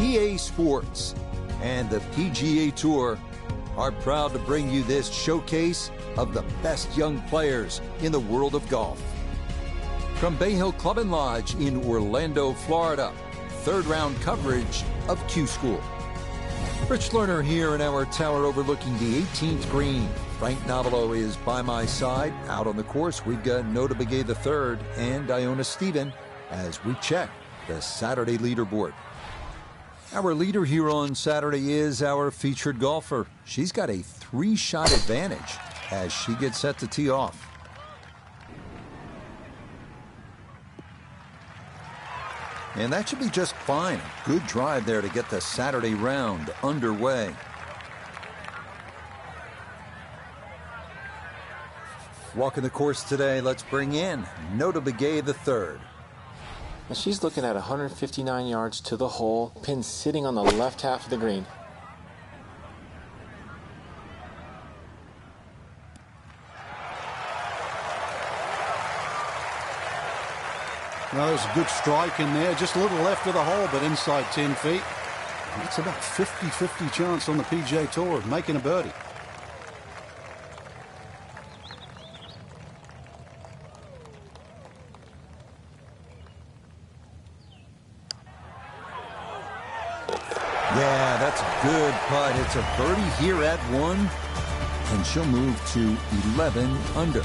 EA Sports and the PGA Tour are proud to bring you this showcase of the best young players in the world of golf. From Bay Hill Club and Lodge in Orlando, Florida, third round coverage of Q School. Rich Lerner here in our tower overlooking the 18th green. Frank Nobilo is by my side. Out on the course, we've got Nota Begay III and Iona Stephen as we check the Saturday leaderboard. Our leader here on Saturday is our featured golfer. She's got a 3-shot advantage as she gets set to tee off. And that should be just fine. Good drive there to get the Saturday round underway. Walking the course today, let's bring in Nota Begay III. Now she's looking at 159 yards to the hole. Pin sitting on the left half of the green. Well, there's a good strike in there. Just a little left of the hole, but inside 10 feet. It's about 50-50 chance on the PGA Tour of making a birdie. Yeah, that's a good putt. It's a birdie here at 1, and she'll move to 11 under.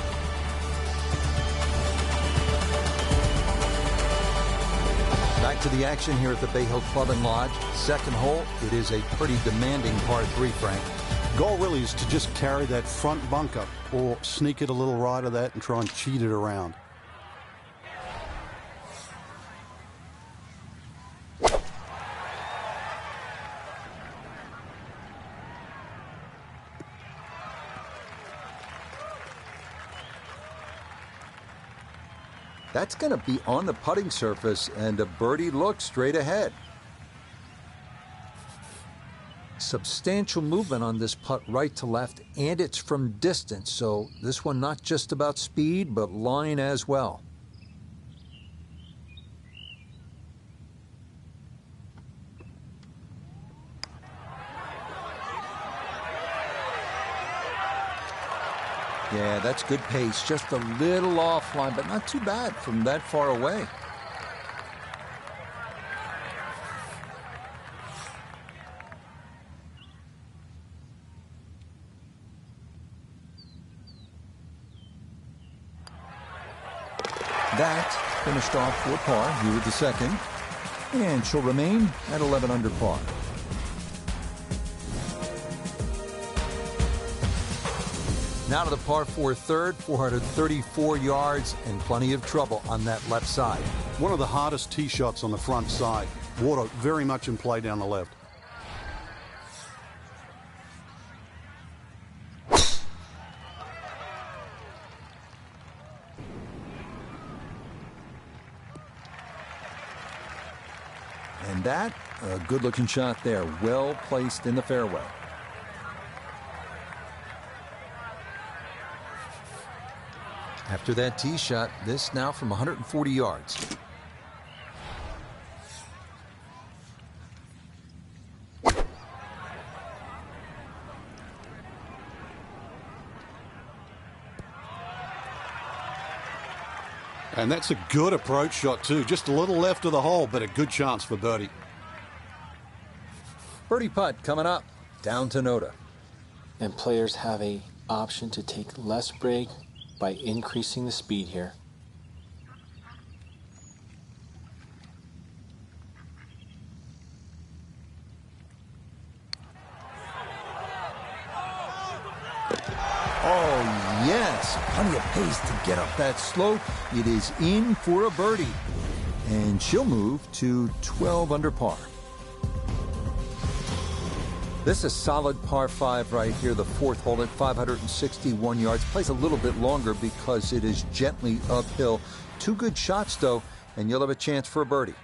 Back to the action here at the Bay Hill Club and Lodge. Second hole, it is a pretty demanding par 3, Frank. Goal really is to just carry that front bunker or sneak it a little right of that and try and cheat it around. That's going to be on the putting surface, and a birdie look straight ahead. Substantial movement on this putt right to left, and it's from distance, so this one not just about speed, but line as well. Yeah, that's good pace. Just a little offline, but not too bad from that far away. That finished off for par here with the second, and she'll remain at 11 under par. Now to the par 4 third, 434 yards and plenty of trouble on that left side. One of the hardest tee shots on the front side. Water very much in play down the left. And that, a good-looking shot there, well placed in the fairway. After that tee shot, this now from 140 yards. And that's a good approach shot too. Just a little left of the hole, but a good chance for birdie. Birdie putt coming up, down to Noda. And players have a option to take less break by increasing the speed here. Oh, yes, plenty of pace to get up that slope. It is in for a birdie, and she'll move to 12 under par. This is a solid par 5 right here, the fourth hole at 561 yards. Plays a little bit longer because it is gently uphill. Two good shots, though, and you'll have a chance for a birdie.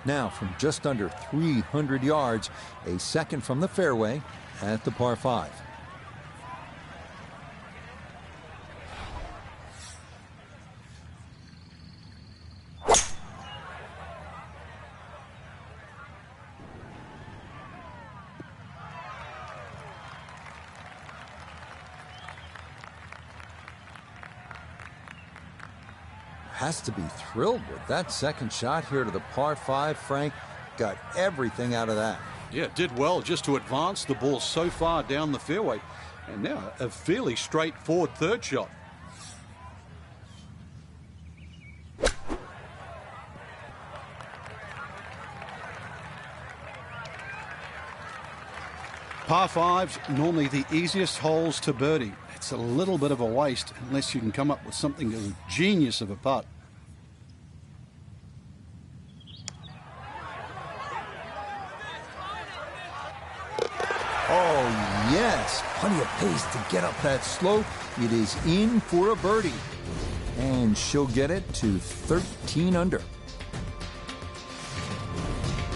Now, from just under 300 yards, a second from the fairway at the par 5. Has to be thrilled with that second shot here to the par 5. Frank got everything out of that. Yeah, did well just to advance the ball so far down the fairway. And now a fairly straightforward third shot. Par 5s, normally the easiest holes to birdie. It's a little bit of a waste unless you can come up with something as genius of a putt. Oh, yes, plenty of pace to get up that slope. It is in for a birdie, and she'll get it to 13 under.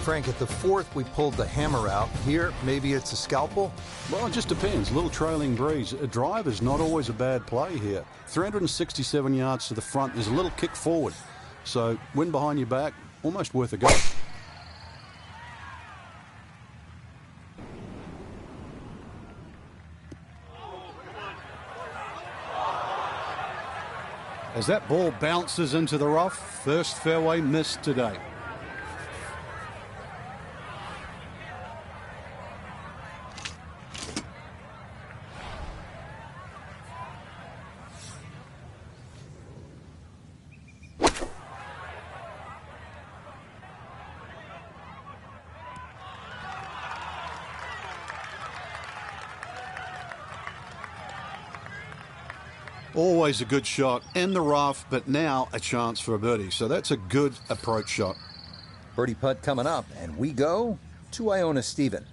Frank, at the fourth, we pulled the hammer out. Here, maybe it's a scalpel? Well, it just depends. A little trailing breeze. A drive is not always a bad play here. 367 yards to the front is a little kick forward. So, wind behind your back, almost worth a go. As that ball bounces into the rough, first fairway miss today. Always a good shot in the rough, but now a chance for a birdie. So that's a good approach shot. Birdie putt coming up, and we go to Iona Stephen.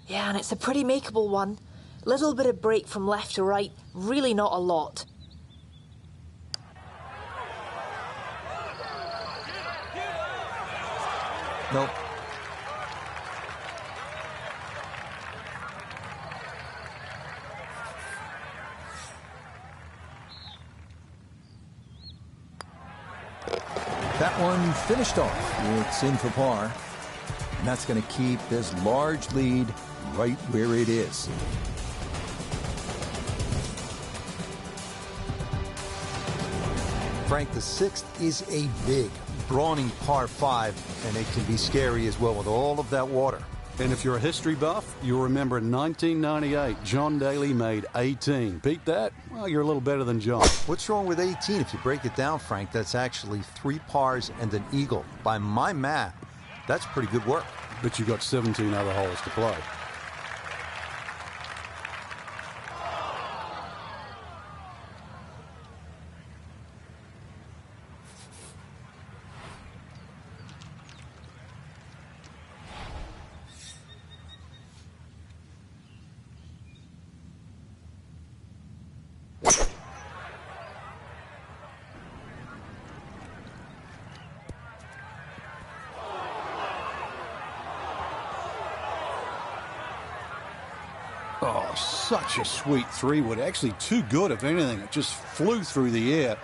Yeah, and it's a pretty makeable one. Little bit of break from left to right, really not a lot. Nope. That one finished off. It's in for par. And that's going to keep this large lead right where it is. Frank, the sixth is a big, brawny par 5, and it can be scary as well with all of that water. And if you're a history buff, you'll remember in 1998, John Daly made 18. Beat that? Well, you're a little better than John. What's wrong with 18? If you break it down, Frank, that's actually 3 pars and an eagle. By my math, that's pretty good work. But you got 17 other holes to play. Oh, such a sweet 3-wood. Actually too good, if anything. It just flew through the air.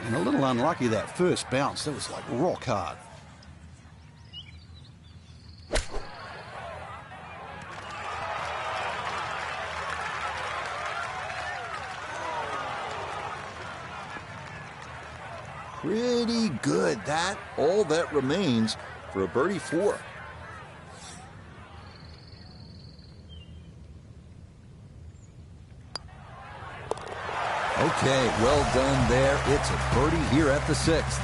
And a little unlucky that first bounce. That was like rock hard. Pretty good. That all that remains for a birdie 4. Okay, well done there. It's a birdie here at the 6th.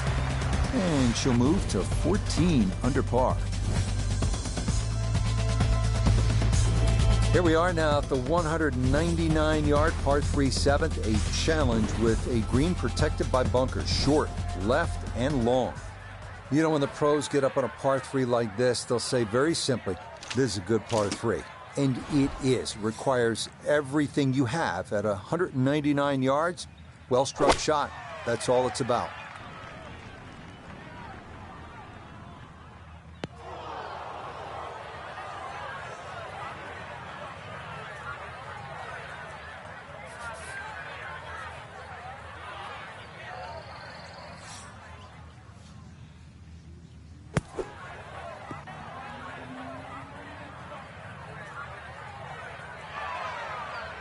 And she'll move to 14 under par. Here we are now at the 199-yard par 3 7th, a challenge with a green protected by bunkers, short, left, and long. You know, when the pros get up on a par 3 like this, they'll say very simply, this is a good par 3. And it is. Requires everything you have at 199 yards. Well-struck shot. That's all it's about.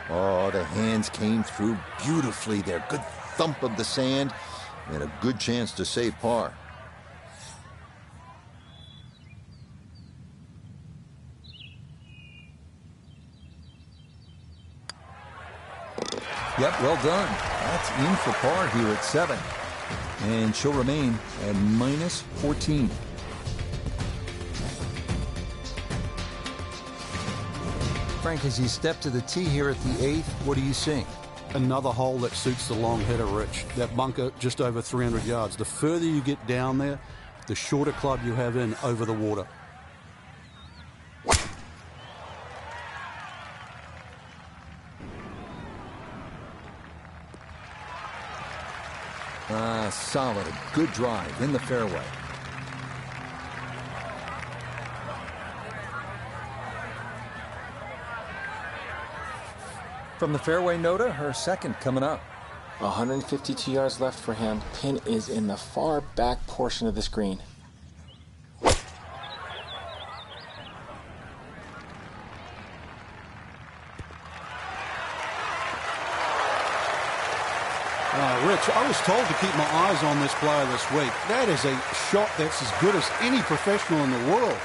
Oh, the hands came through beautifully there. Good thump of the sand and a good chance to save par. Yep, well done. That's in for par here at 7. And she'll remain at minus 14. Frank, as you step to the tee here at the 8th, what are you seeing? Another hole that suits the long hitter, Rich. That bunker just over 300 yards. The further you get down there, the shorter club you have in over the water. Solid, a good drive in the fairway. From the fairway, Nota, her second coming up. 152 yards left for him. Pin is in the far back portion of this green. Rich, I was told to keep my eyes on this player this week. That is a shot that's as good as any professional in the world.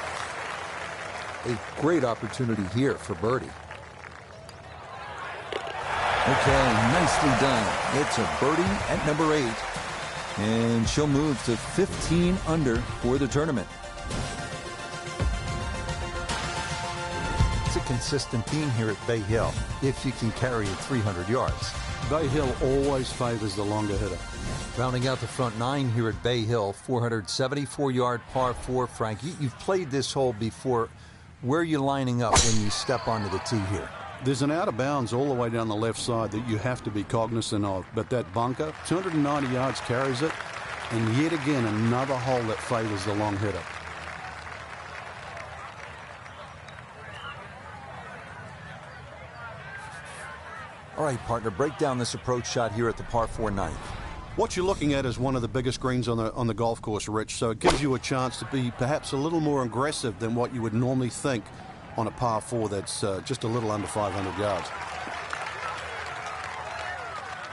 A great opportunity here for birdie. Okay, nicely done. It's a birdie at number 8. And she'll move to 15 under for the tournament. It's a consistent theme here at Bay Hill, if you can carry it 300 yards. Bay Hill always favors the longer hitter. Rounding out the front 9 here at Bay Hill, 474-yard par 4. Frank, you've played this hole before. Where are you lining up when you step onto the tee here? There's an out of bounds all the way down the left side that you have to be cognizant of. But that bunker, 290 yards carries it. And yet again, another hole that favors the long hitter. All right, partner, break down this approach shot here at the par 4 ninth. What you're looking at is one of the biggest greens on the golf course, Rich, so it gives you a chance to be perhaps a little more aggressive than what you would normally think on a par 4 that's just a little under 500 yards.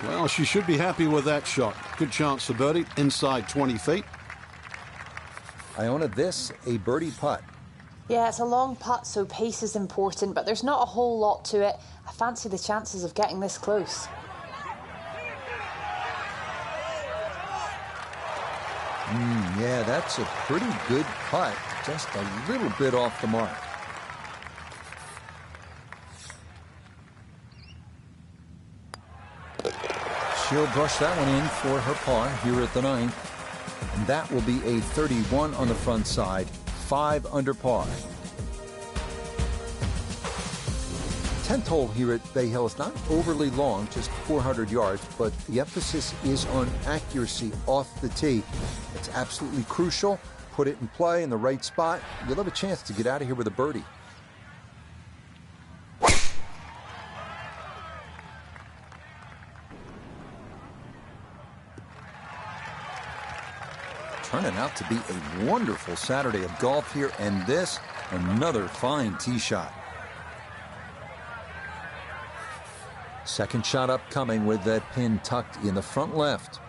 Well, she should be happy with that shot. Good chance for birdie, inside 20 feet. Iona, this a birdie putt. Yeah, it's a long putt, so pace is important, but there's not a whole lot to it. I fancy the chances of getting this close. Yeah, that's a pretty good putt. Just a little bit off the mark. She'll brush that one in for her par here at the 9th. And that will be a 31 on the front side, 5 under par. 10th hole here at Bay Hill is not overly long, just 400 yards, but the emphasis is on accuracy off the tee. It's absolutely crucial. Put it in play in the right spot. You'll have a chance to get out of here with a birdie. Turning out to be a wonderful Saturday of golf here, and this, another fine tee shot. Second shot upcoming with that pin tucked in the front left.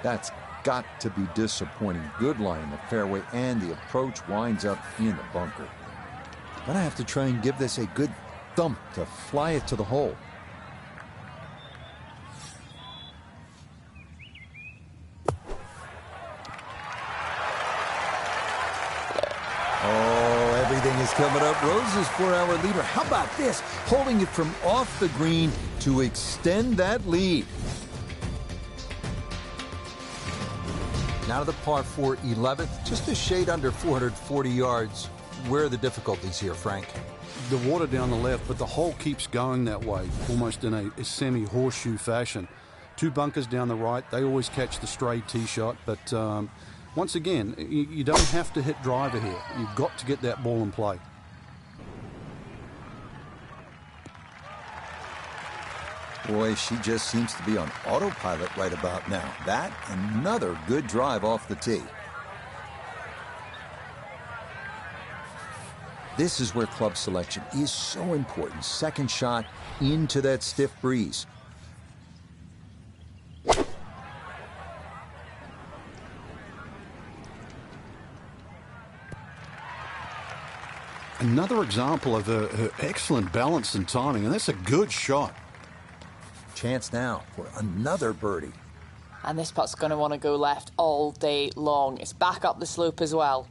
That's got to be disappointing. Good lie in the fairway, and the approach winds up in the bunker. Gonna have to try and give this a good thump to fly it to the hole. Oh, everything is coming up roses for our leader. How about this? Holding it from off the green to extend that lead. Now to the par 4 11th, just a shade under 440 yards. Where are the difficulties here, Frank? The water down the left, but the hole keeps going that way, almost in a semi-horseshoe fashion. 2 bunkers down the right. They always catch the stray tee shot, but once again, you don't have to hit driver here. You've got to get that ball in play. Boy, she just seems to be on autopilot right about now. That, another good drive off the tee. This is where club selection is so important. Second shot into that stiff breeze. Another example of her excellent balance and timing, and that's a good shot. Chance now for another birdie. And this putt's going to want to go left all day long. It's back up the slope as well.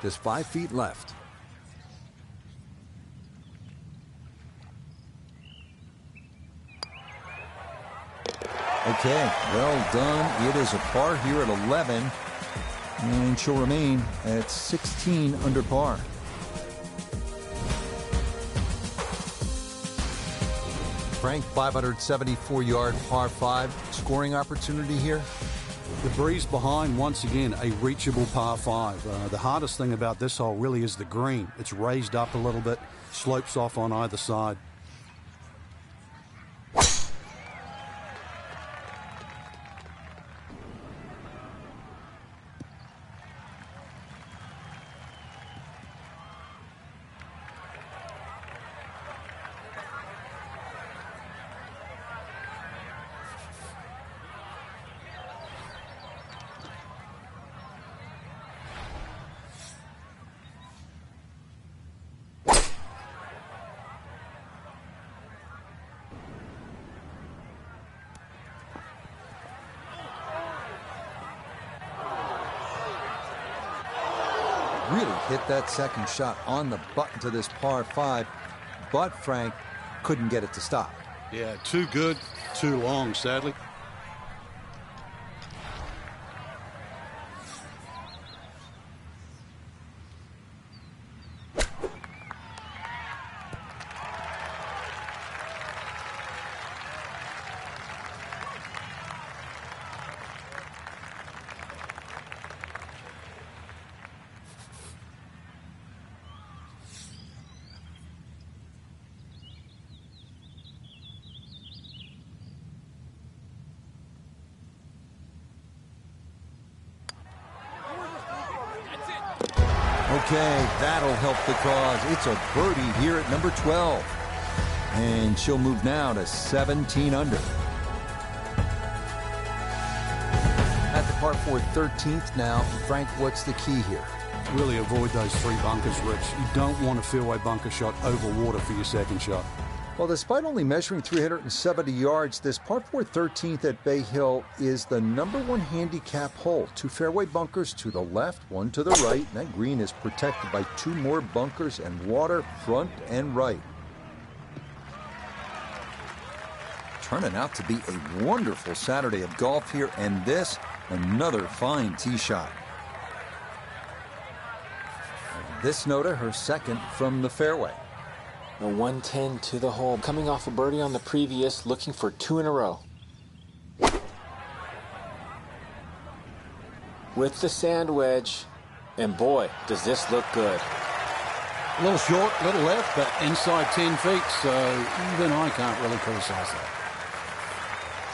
Just 5 feet left. Okay, well done. It is a par here at 11, and she'll remain at 16 under par. Frank, 574-yard par 5. Scoring opportunity here? The breeze behind, once again, a reachable par 5. The hardest thing about this hole really is the green. It's raised up a little bit, slopes off on either side. Really hit that second shot on the button to this par 5, but Frank couldn't get it to stop. Yeah, too good, too long, sadly. Okay, that'll help the cause. It's a birdie here at number 12. And she'll move now to 17 under. At the par 4 13th now. Frank, what's the key here? Really avoid those 3 bunkers, Rich. You don't want a fairway bunker shot over water for your second shot. Well, despite only measuring 370 yards, this par 4 13th at Bay Hill is the #1 handicap hole. 2 fairway bunkers to the left, 1 to the right. And that green is protected by 2 more bunkers and water front and right. Turning out to be a wonderful Saturday of golf here, and this, another fine tee shot. This Nota, her second from the fairway. A 110 to the hole, coming off a birdie on the previous, looking for 2 in a row. With the sand wedge, and boy, does this look good. A little short, a little left, but inside 10 feet, so even I can't really criticize that.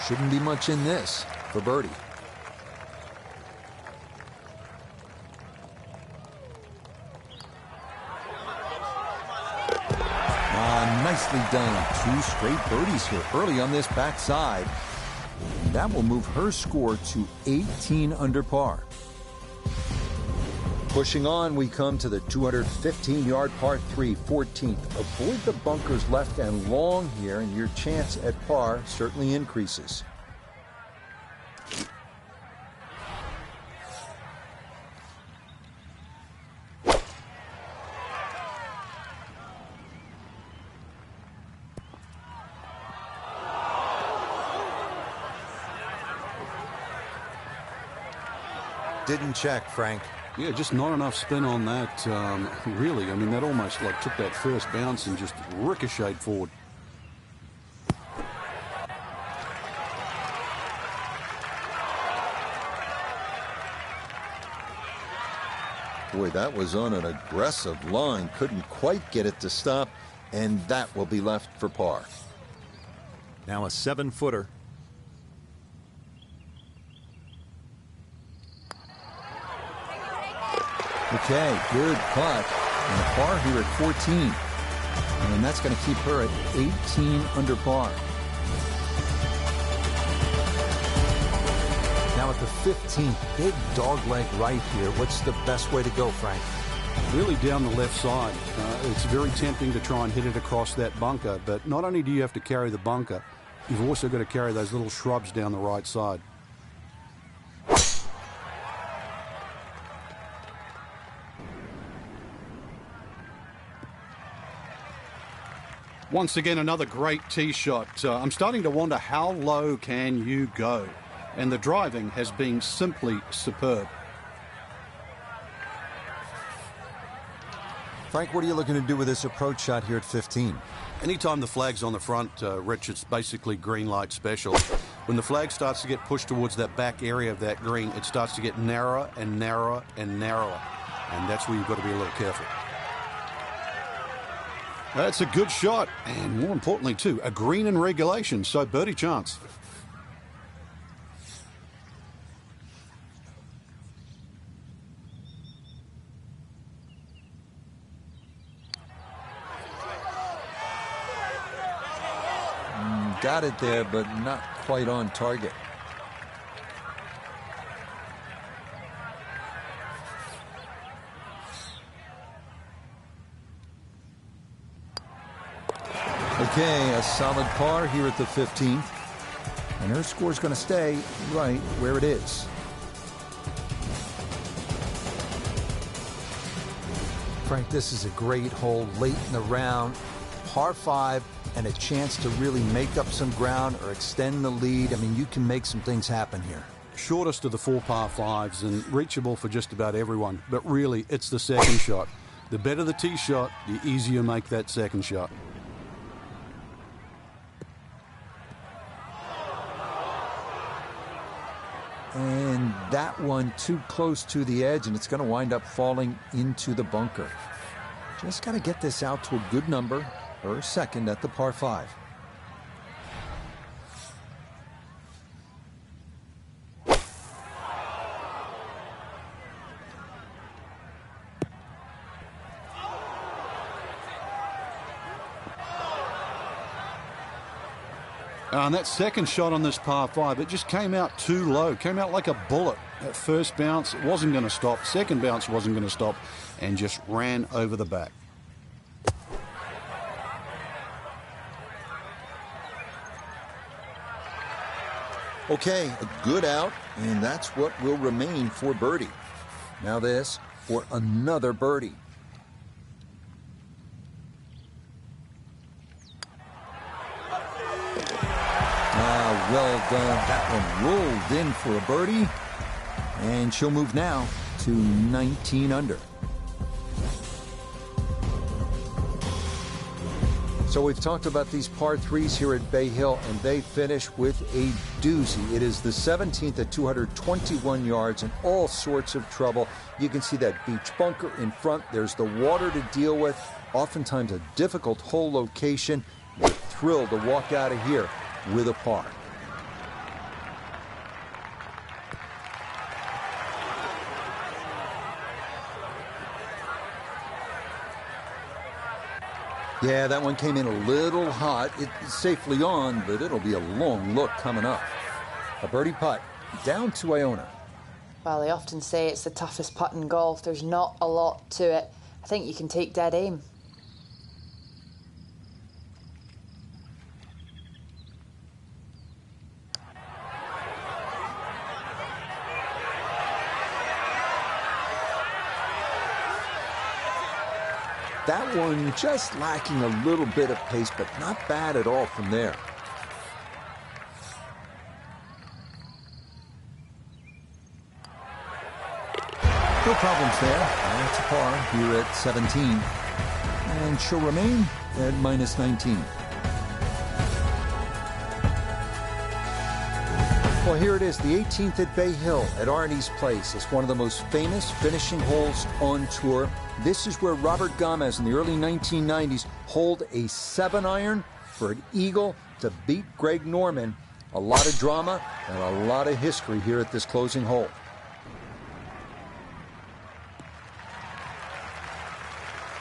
Shouldn't be much in this for birdie. Nicely done. 2 straight birdies here early on this backside. And that will move her score to 18 under par. Pushing on, we come to the 215-yard par 3 14th. Avoid the bunkers left and long here, and your chance at par certainly increases. Didn't check, Frank. Yeah, just not enough spin on that, really. I mean, that almost like took that first bounce and just ricocheted forward. Boy, that was on an aggressive line. Couldn't quite get it to stop, and that will be left for par. Now a 7-footer. Okay, good putt. And a par here at 14. And that's going to keep her at 18 under par. Now at the 15th, big dogleg right here. What's the best way to go, Frank? Really down the left side. It's very tempting to try and hit it across that bunker, but not only do you have to carry the bunker, you've also got to carry those little shrubs down the right side. Once again, another great tee shot. I'm starting to wonder, how low can you go? And the driving has been simply superb. Frank, what are you looking to do with this approach shot here at 15? Anytime the flag's on the front, Rich, it's basically green light special. When the flag starts to get pushed towards that back area of that green, it starts to get narrower and narrower and narrower. And that's where you've got to be a little careful. That's a good shot, and more importantly, too, a green in regulation, so birdie chance. Got it there, but not quite on target. Okay, a solid par here at the 15th. And her score's going to stay right where it is. Frank, this is a great hole late in the round. Par 5 and a chance to really make up some ground or extend the lead. I mean, you can make some things happen here. Shortest of the 4 par 5s and reachable for just about everyone. But really, it's the second shot. The better the tee shot, the easier you make that second shot. And that one too close to the edge, and it's going to wind up falling into the bunker. Just got to get this out to a good number, or second at the par 5. And that second shot on this par 5, it just came out too low, came out like a bullet. That first bounce, it wasn't going to stop. Second bounce wasn't going to stop, and just ran over the back. Okay, a good out, and that's what will remain for birdie. Now this for another birdie. Well done. That one rolled in for a birdie, and she'll move now to 19 under. So we've talked about these par 3s here at Bay Hill, and they finish with a doozy. It is the 17th at 221 yards and all sorts of trouble. You can see that beach bunker in front. There's the water to deal with. Oftentimes a difficult hole location. We're thrilled to walk out of here with a par. Yeah, that one came in a little hot. It's safely on, but it'll be a long look coming up. A birdie putt down to Iona. Well, they often say it's the toughest putt in golf. There's not a lot to it. I think you can take dead aim. That one just lacking a little bit of pace, but not bad at all from there. No problems there. That's a par here at 17. And she'll remain at minus 19. Well, here it is, the 18th at Bay Hill at Arnie's Place. It's one of the most famous finishing holes on tour. This is where Robert Gomez in the early 1990s holed a 7-iron for an eagle to beat Greg Norman. A lot of drama and a lot of history here at this closing hole.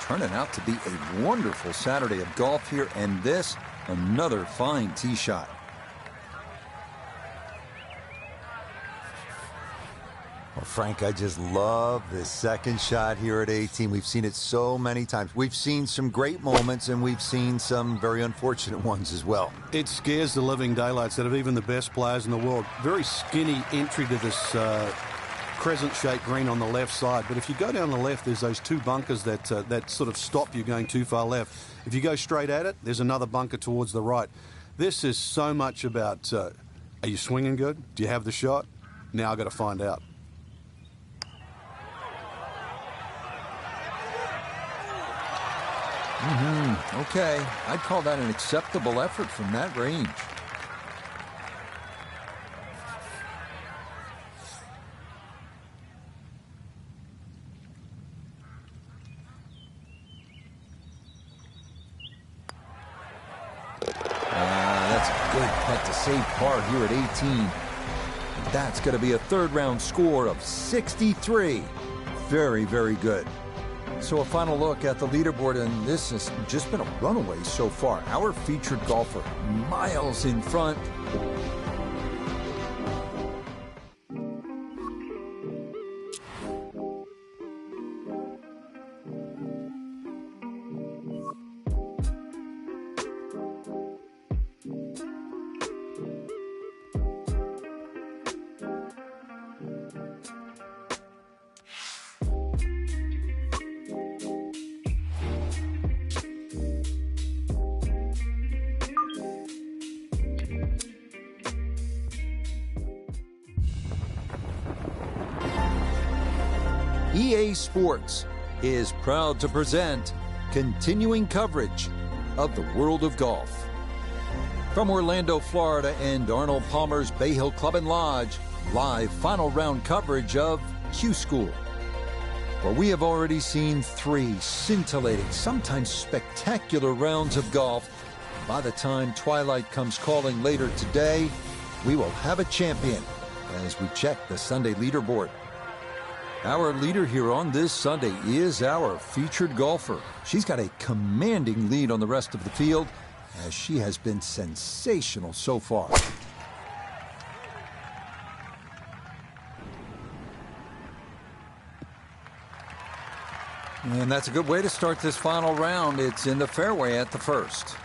Turning out to be a wonderful Saturday of golf here, and this, another fine tee shot. Well, Frank, I just love this second shot here at 18. We've seen it so many times. We've seen some great moments, and we've seen some very unfortunate ones as well. It scares the living daylights out of even the best players in the world. Very skinny entry to this crescent-shaped green on the left side. But if you go down the left, there's those two bunkers that sort of stop you going too far left. If you go straight at it, there's another bunker towards the right. This is so much about, are you swinging good? Do you have the shot? Now I've got to find out. Okay, I'd call that an acceptable effort from that range. That's a good putt to save par here at 18. That's going to be a third-round score of 63. Very, very good. So a final look at the leaderboard, and this has just been a runaway so far. Our featured golfer miles in front. EA Sports is proud to present continuing coverage of the world of golf. From Orlando, Florida, and Arnold Palmer's Bay Hill Club and Lodge, live final round coverage of Q School. Well, we have already seen 3 scintillating, sometimes spectacular rounds of golf. By the time twilight comes calling later today, we will have a champion as we check the Sunday leaderboard. Our leader here on this Sunday is our featured golfer. She's got a commanding lead on the rest of the field, as she has been sensational so far. And that's a good way to start this final round. It's in the fairway at the first.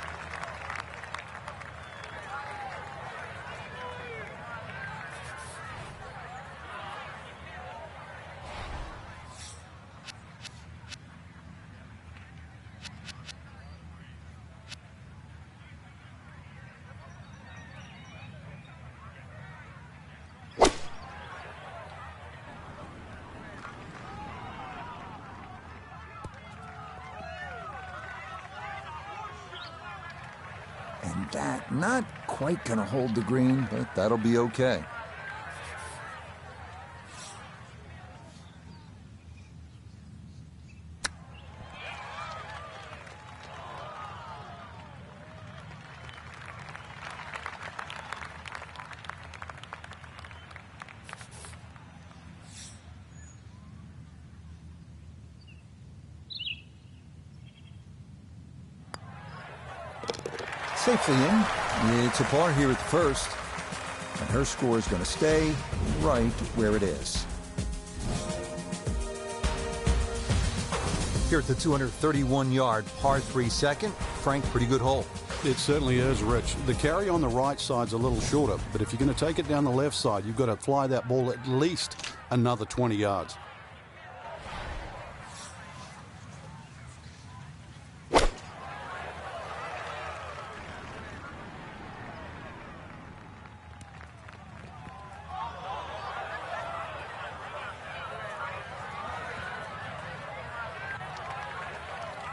And that not quite going to hold the green, but that'll be okay. Safely in. It's a par here at the first. And her score is going to stay right where it is. Here at the 231-yard par 3 second. Frank, pretty good hole. It certainly is, Rich. The carry on the right side's a little shorter, but if you're going to take it down the left side, you've got to fly that ball at least another 20 yards.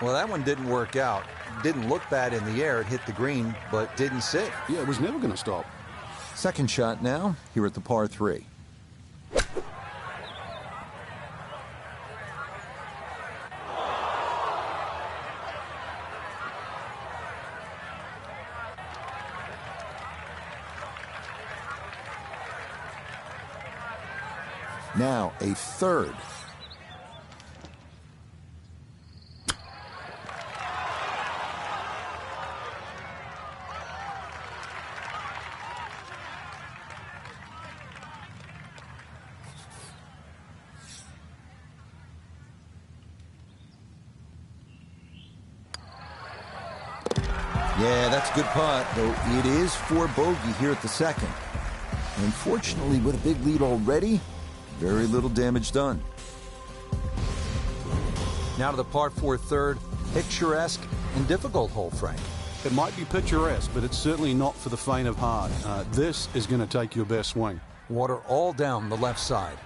Well, that one didn't work out. Didn't look bad in the air. It hit the green, but didn't sit. Yeah, it was never going to stop. Second shot now, here at the par 3. Now a third. Yeah, that's a good putt, though it is for bogey here at the second. Unfortunately, with a big lead already, Very little damage done. Now to the par 4 third. Picturesque and difficult hole, Frank. It might be picturesque, but it's certainly not for the faint of heart. This is going to take your best swing. Water all down the left side.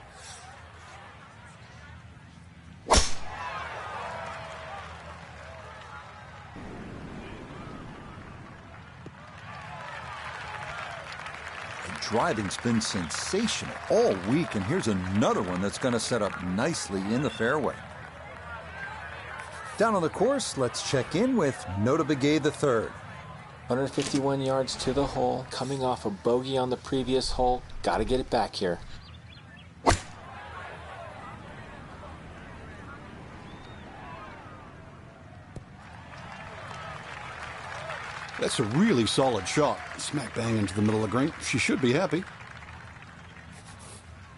The driving's been sensational all week, and here's another one that's going to set up nicely in the fairway. Down on the course, let's check in with Nota Begay III. 151 yards to the hole, coming off a bogey on the previous hole. Got to get it back here. That's a really solid shot. Smack bang into the middle of the green. She should be happy.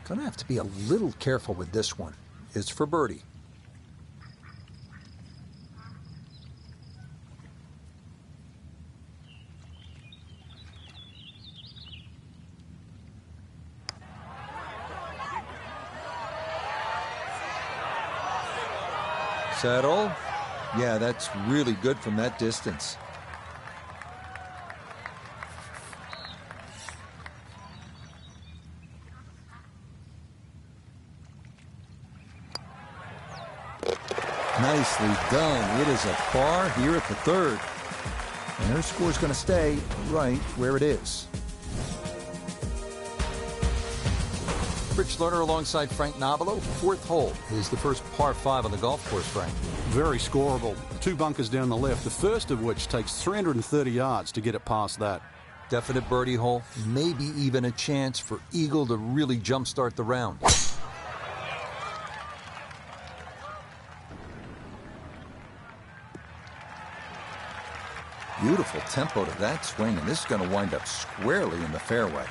Gonna have to be a little careful with this one. It's for birdie. Settle. Yeah, that's really good from that distance. Nicely done. It is a par here at the third. And her score's going to stay right where it is. Rich Lerner alongside Frank Nobilo. Fourth hole is the first par 5 on the golf course, Frank. Very scoreable. 2 bunkers down the left, the first of which takes 330 yards to get it past that. Definite birdie hole, maybe even a chance for Eagle to really jumpstart the round. Beautiful tempo to that swing, and this is going to wind up squarely in the fairway.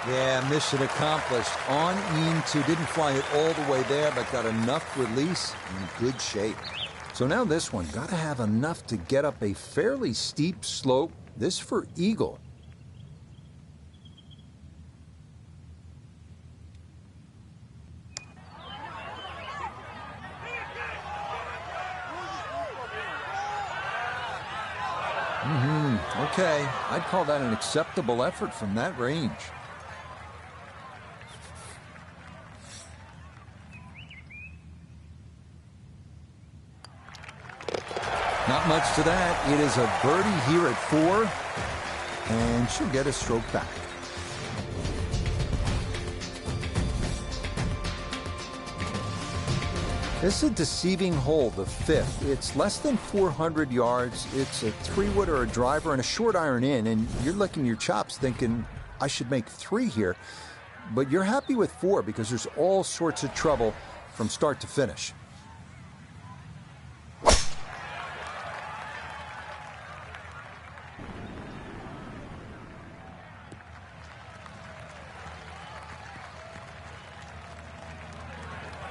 Yeah, mission accomplished. On into, didn't fly it all the way there, but got enough release in good shape. So now this one, got to have enough to get up a fairly steep slope. This for Eagle. Okay, I'd call that an acceptable effort from that range. Not much to that. It is a birdie here at 4, and she'll get a stroke back. This is a deceiving hole, the 5th. It's less than 400 yards. It's a 3-wood or a driver and a short iron in, and you're licking your chops thinking, I should make 3 here. But you're happy with 4 because there's all sorts of trouble from start to finish.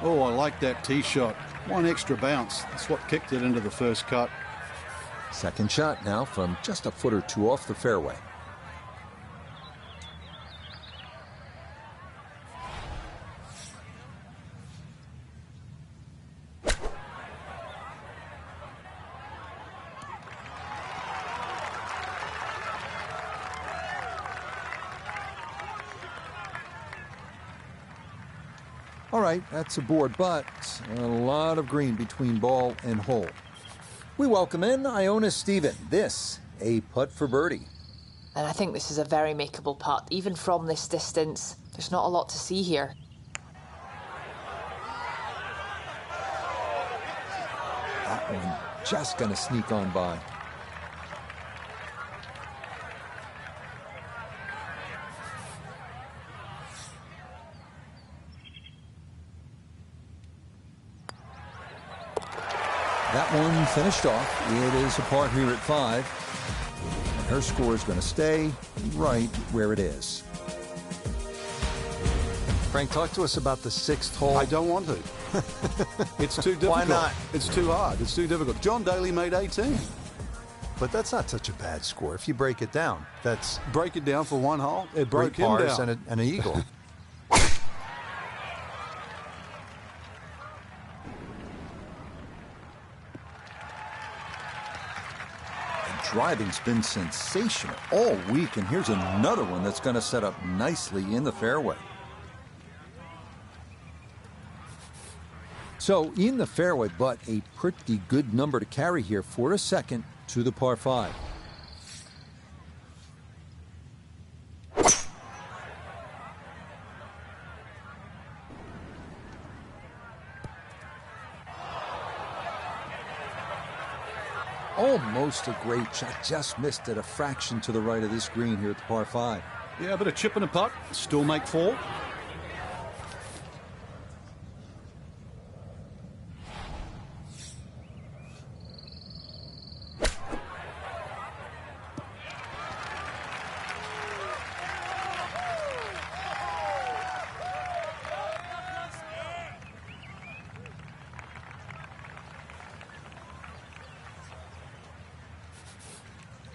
Oh, I like that tee shot. One extra bounce. That's what kicked it into the first cut. Second shot now from just a foot or 2 off the fairway. All right, that's a board, but a lot of green between ball and hole. We welcome in Iona Stephen. This, a putt for birdie. And I think this is a very makeable putt. Even from this distance, there's not a lot to see here. That one just going to sneak on by. That one finished off. It is a par here at 5. And her score is going to stay right where it is. Frank, talk to us about the 6th hole. I don't want to. It's too difficult. Why not? It's too hard. It's too difficult. John Daly made 18. But that's not such a bad score. If you break it down, that's Break it down for one hole. It broke 3 him pars down. and an eagle. Driving's been sensational all week, and here's another one that's going to set up nicely in the fairway. So in the fairway, but a pretty good number to carry here for a second to the par 5. Almost a great shot, just missed it a fraction to the right of this green here at the par 5. Yeah, but a chip and a putt. Still make 4.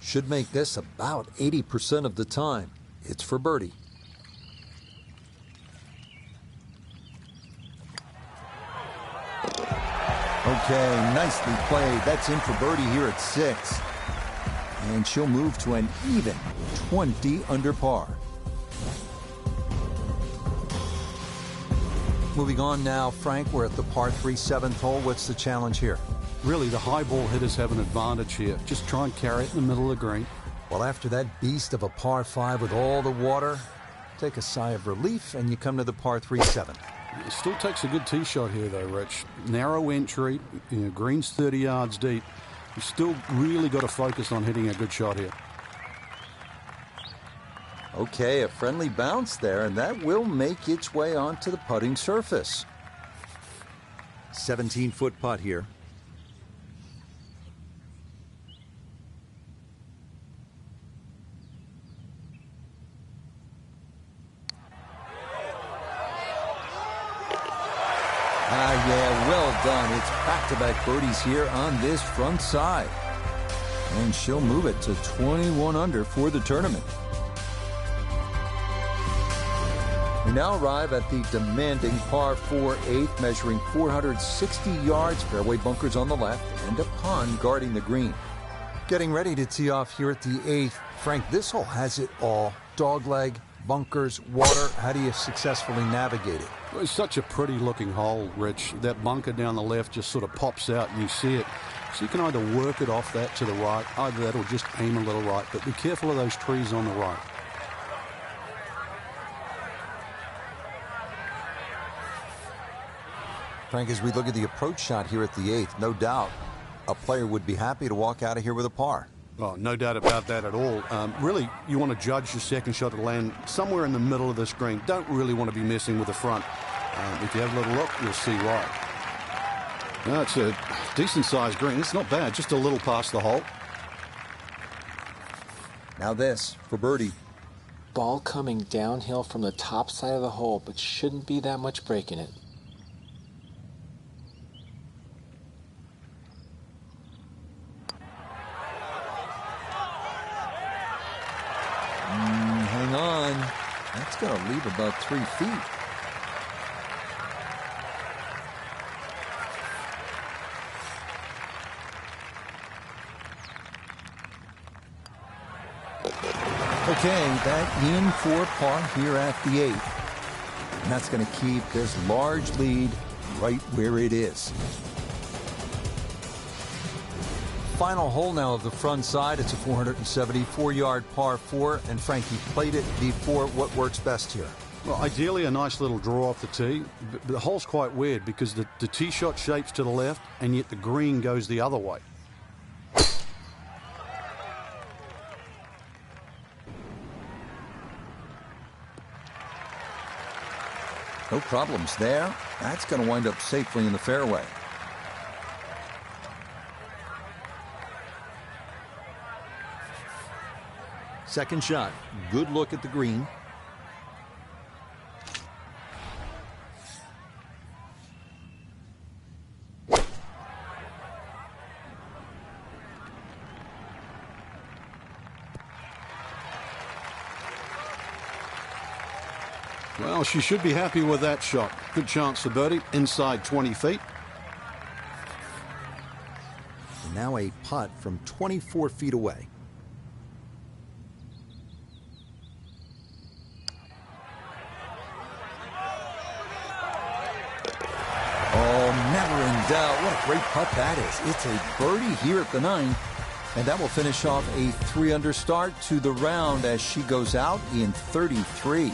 Should make this about 80% of the time. It's for birdie. Okay, nicely played. That's in for birdie here at 6. And she'll move to an even 20 under par. Moving on now, Frank, we're at the par 3 7th hole. What's the challenge here? Really, the high ball hitters have an advantage here. Just try and carry it in the middle of the green. Well, after that beast of a par 5 with all the water, take a sigh of relief and you come to the par 3 7. It still takes a good tee shot here, though, Rich. Narrow entry, green's 30 yards deep. You still really got to focus on hitting a good shot here. Okay, a friendly bounce there, and that will make its way onto the putting surface. 17-foot putt here. Yeah, well done. It's back-to-back birdies here on this front side. And she'll move it to 21 under for the tournament. We now arrive at the demanding par 4 8th, measuring 460 yards, fairway bunkers on the left, and a pond guarding the green. Getting ready to tee off here at the 8th. Frank, this hole has it all. Dogleg, bunkers, water. How do you successfully navigate it? It's such a pretty looking hole, Rich. That bunker down the left just sort of pops out and you see it. So you can either work it off that to the right, either that or just aim a little right. But be careful of those trees on the right. Frank, as we look at the approach shot here at the 8th, no doubt a player would be happy to walk out of here with a par. Oh, no doubt about that at all. Really, you want to judge your second shot to land somewhere in the middle of this green. Don't really want to be messing with the front. If you have a little look, you'll see why. No, it's a decent-sized green. It's not bad, just a little past the hole. Now this for birdie. Ball coming downhill from the top side of the hole, but shouldn't be that much break in it. Hang on. That's going to leave about 3 feet. Okay, that in for par here at the 8th. And that's going to keep this large lead right where it is. Final hole now of the front side. It's a 474-yard par 4. And Frank, you played it before. What works best here? Well, ideally a nice little draw off the tee. But the hole's quite weird because the tee shot shapes to the left and yet the green goes the other way. No problems there. That's going to wind up safely in the fairway. Second shot, good look at the green. Well, she should be happy with that shot. Good chance for birdie, inside 20 feet. Now a putt from 24 feet away. Oh, never in doubt. What a great putt that is. It's a birdie here at the 9th. And that will finish off a 3-under start to the round as she goes out in 33.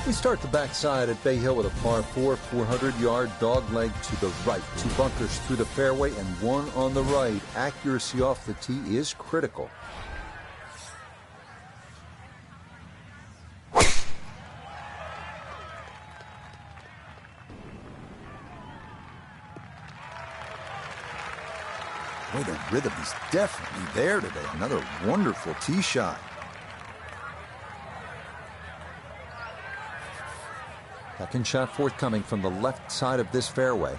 We start the backside at Bay Hill with a par 4, 400-yard dogleg to the right. 2 bunkers through the fairway and 1 on the right. Accuracy off the tee is critical. Boy, the rhythm is definitely there today. Another wonderful tee shot. Second shot forthcoming from the left side of this fairway.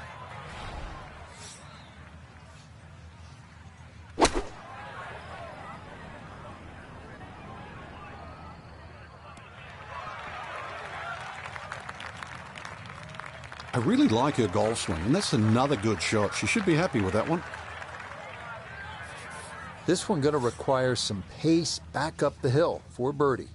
I really like her golf swing, and that's another good shot. She should be happy with that one. This one going to require some pace back up the hill for birdie.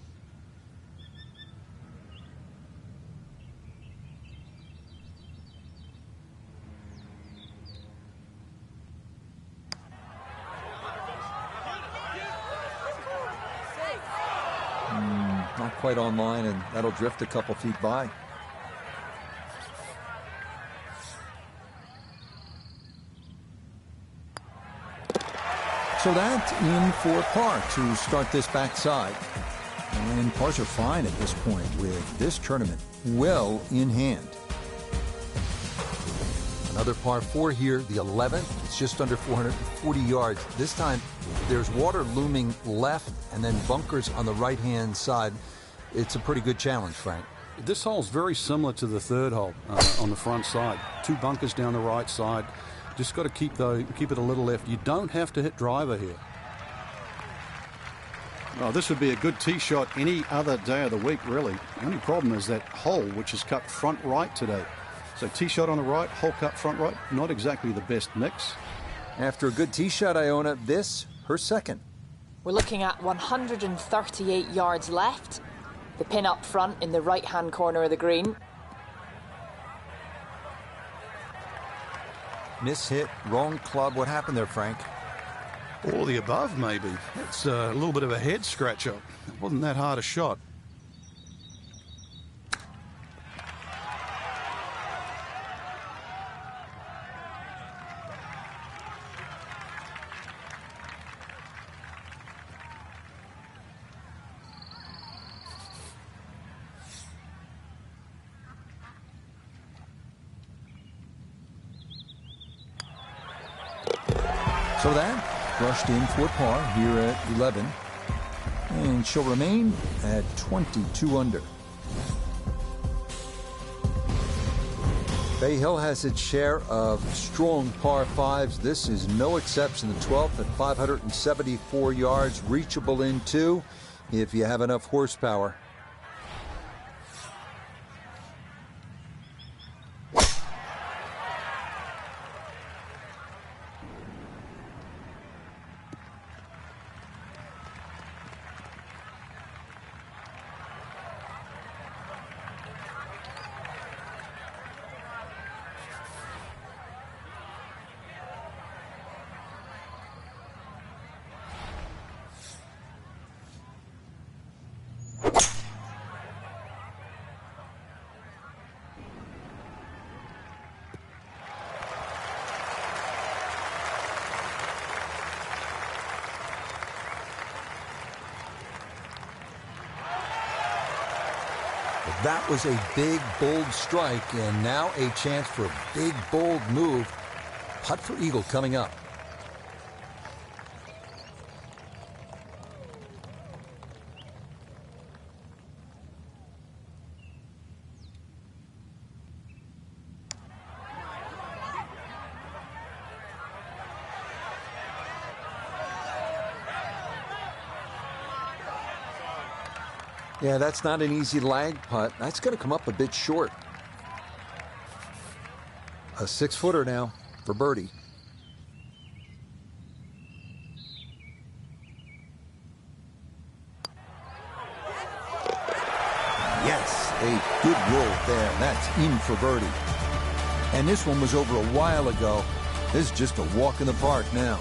Not quite online, and that'll drift a couple feet by. So that's in for par to start this backside. And pars are fine at this point with this tournament well in hand. Another par 4 here, the 11th. It's just under 440 yards. This time, there's water looming left and then bunkers on the right-hand side. It's a pretty good challenge, Frank. This hole's very similar to the third hole on the front side. 2 bunkers down the right side. Just got to keep it a little left. You don't have to hit driver here. Oh, this would be a good tee shot any other day of the week, really. The only problem is that hole, which is cut front right today. So tee shot on the right, hole cut front right, not exactly the best mix. After a good tee shot, Iona, this, her second. We're looking at 138 yards left. The pin up front in the right-hand corner of the green. Mishit, wrong club. What happened there, Frank? All the above, maybe. It's a little bit of a head scratcher. It wasn't that hard a shot. So that brushed in for par here at 11. And she'll remain at 22 under. Bay Hill has its share of strong par 5s. This is no exception. The 12th at 574 yards, reachable in 2 if you have enough horsepower. That was a big, bold strike, and now a chance for a big, bold move. Putt for eagle coming up. Yeah, that's not an easy lag putt. That's going to come up a bit short. A 6-footer now for birdie. Yes, a good roll there. That's in for birdie. And this one was over a while ago. This is just a walk in the park now.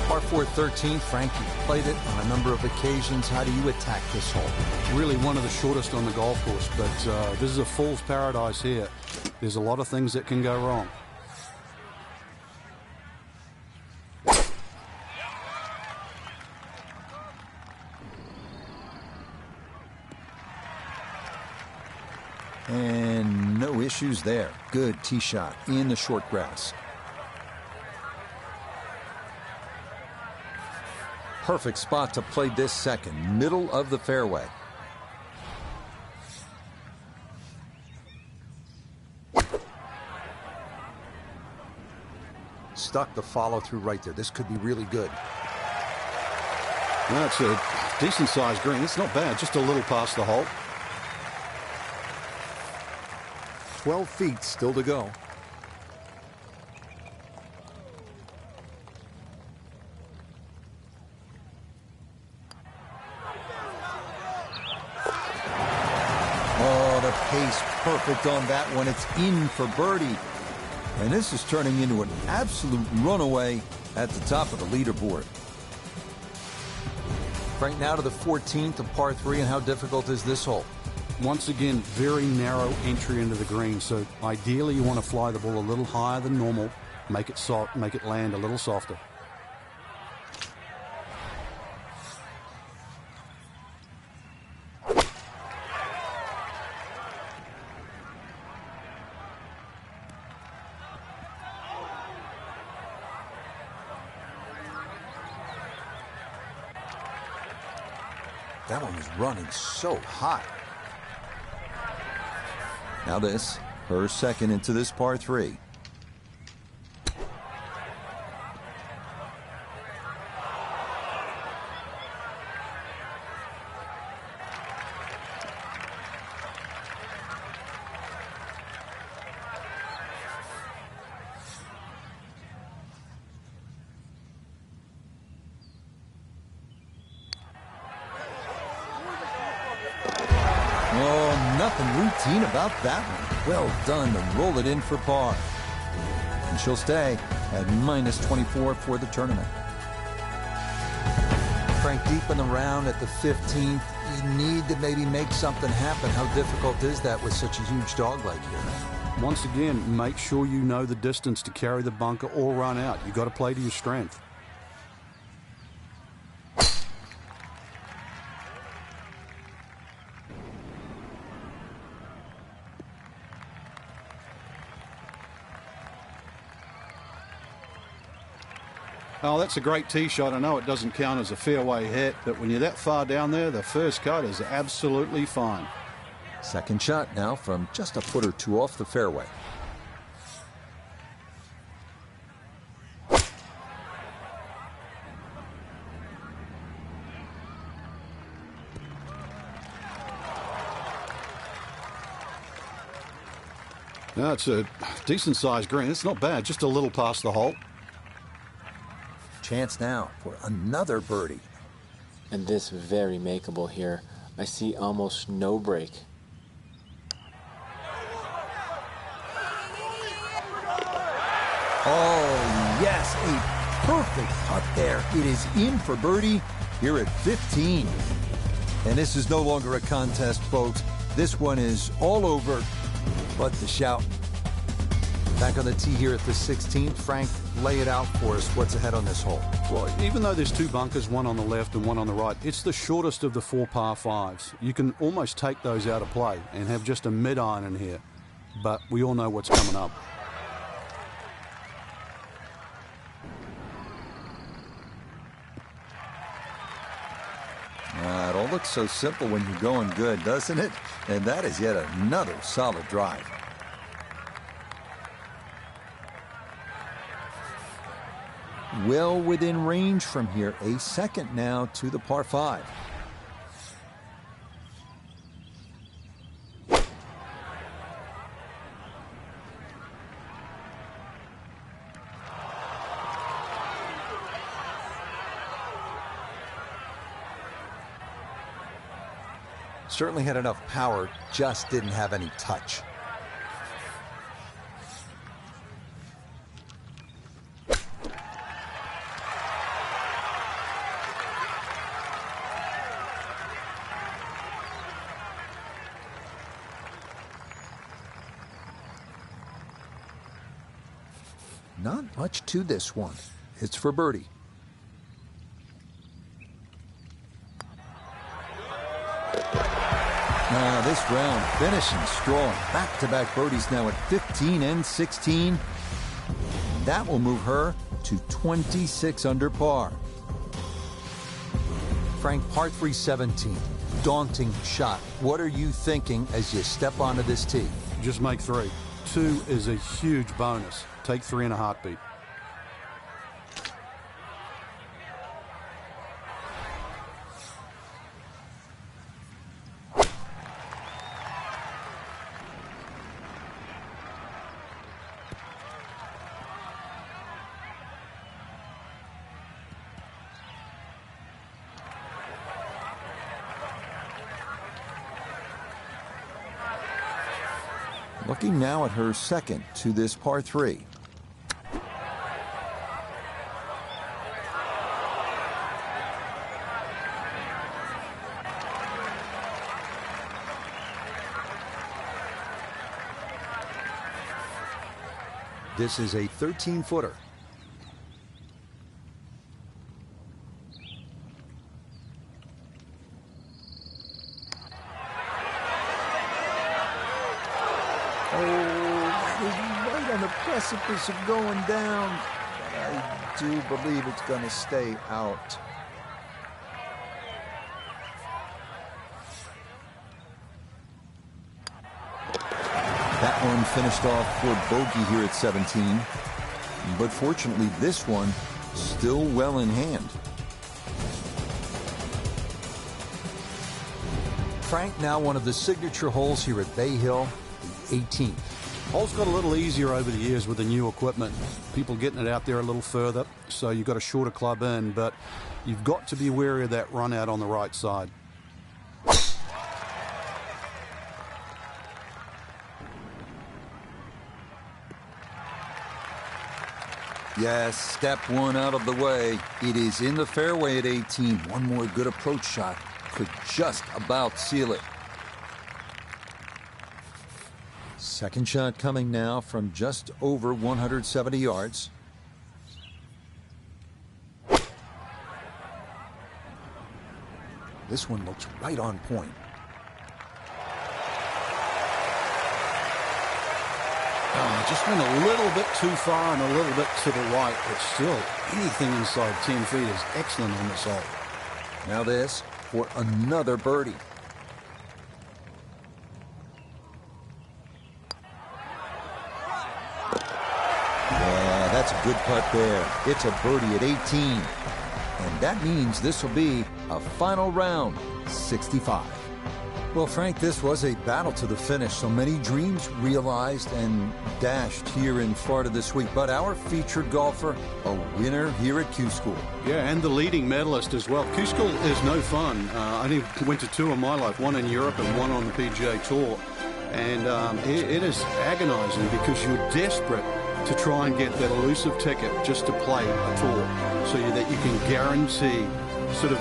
Par 4 13th, Frank, you've played it on a number of occasions. How do you attack this hole? Really one of the shortest on the golf course, but this is a fool's paradise here. There's a lot of things that can go wrong. And no issues there. Good tee shot in the short grass. Perfect spot to play this second, middle of the fairway. Stuck the follow through right there. This could be really good. That's a decent sized green. It's not bad, just a little past the hole. 12 feet still to go. Oh, the pace perfect on that one. It's in for birdie. And this is turning into an absolute runaway at the top of the leaderboard. Right now to the 14th of par 3, and how difficult is this hole? Once again, very narrow entry into the green, so ideally you want to fly the ball a little higher than normal, make it soft, make it land a little softer. That one was running so hot. Now this, her second into this par 3. Nothing routine about that one. Well done to roll it in for par. And she'll stay at -24 for the tournament. Frank, deep in the round at the 15th, you need to maybe make something happen. How difficult is that with such a huge dog like here? Once again, make sure you know the distance to carry the bunker or run out. You got to play to your strength. Oh, that's a great tee shot. I know it doesn't count as a fairway hit, but when you're that far down there, the first cut is absolutely fine. Second shot now from just a foot or two off the fairway. No, it's a decent sized green. It's not bad, just a little past the hole. Chance now for another birdie. And this very makeable here. I see almost no break. Oh, yes, a perfect putt there. It is in for birdie here at 15. And this is no longer a contest, folks. This one is all over but the shout. Back on the tee here at the 16th. Frank, lay it out for us. What's ahead on this hole? Well, even though there's two bunkers, one on the left and one on the right, it's the shortest of the 4 par 5s. You can almost take those out of play and have just a mid-iron in here. But we all know what's coming up. It all looks so simple when you're going good, doesn't it? And that is yet another solid drive. well within range from here. A second now to the par 5. Certainly had enough power, just didn't have any touch. Not much to this one. It's for birdie. This round finishing strong. Back-to-back birdies now at 15 and 16. That will move her to 26 under par. Frank, par 3 17. Daunting shot. What are you thinking as you step onto this tee? Just make 3. 2 is a huge bonus. Take 3 in a heartbeat. Looking now at her second to this par 3. This is a 13-footer. Precipice of going down, but I do believe it's going to stay out. That one finished off for bogey here at 17, but fortunately this one still well in hand. Frank, now one of the signature holes here at Bay Hill, the 18th. Hole's got a little easier over the years with the new equipment. People getting it out there a little further, so you've got a shorter club in, but you've got to be wary of that run out on the right side. Yes, step one out of the way. It is in the fairway at 18. One more good approach shot could just about seal it. Second shot coming now from just over 170 yards. This one looks right on point. Just went a little bit too far and a little bit to the right, but still, anything inside 10 feet is excellent on this hole. Now this for another birdie. Yeah, that's a good putt there. It's a birdie at 18. And that means this will be a final round, 65. Well, Frank, this was a battle to the finish. So many dreams realized and dashed here in Florida this week. But our featured golfer, a winner here at Q School. Yeah, and the leading medalist as well. Q School is no fun. I went to two in my life, one in Europe and one on the PGA Tour. And it is agonizing because you're desperate to try and get that elusive ticket just to play a tour so that you can guarantee sort of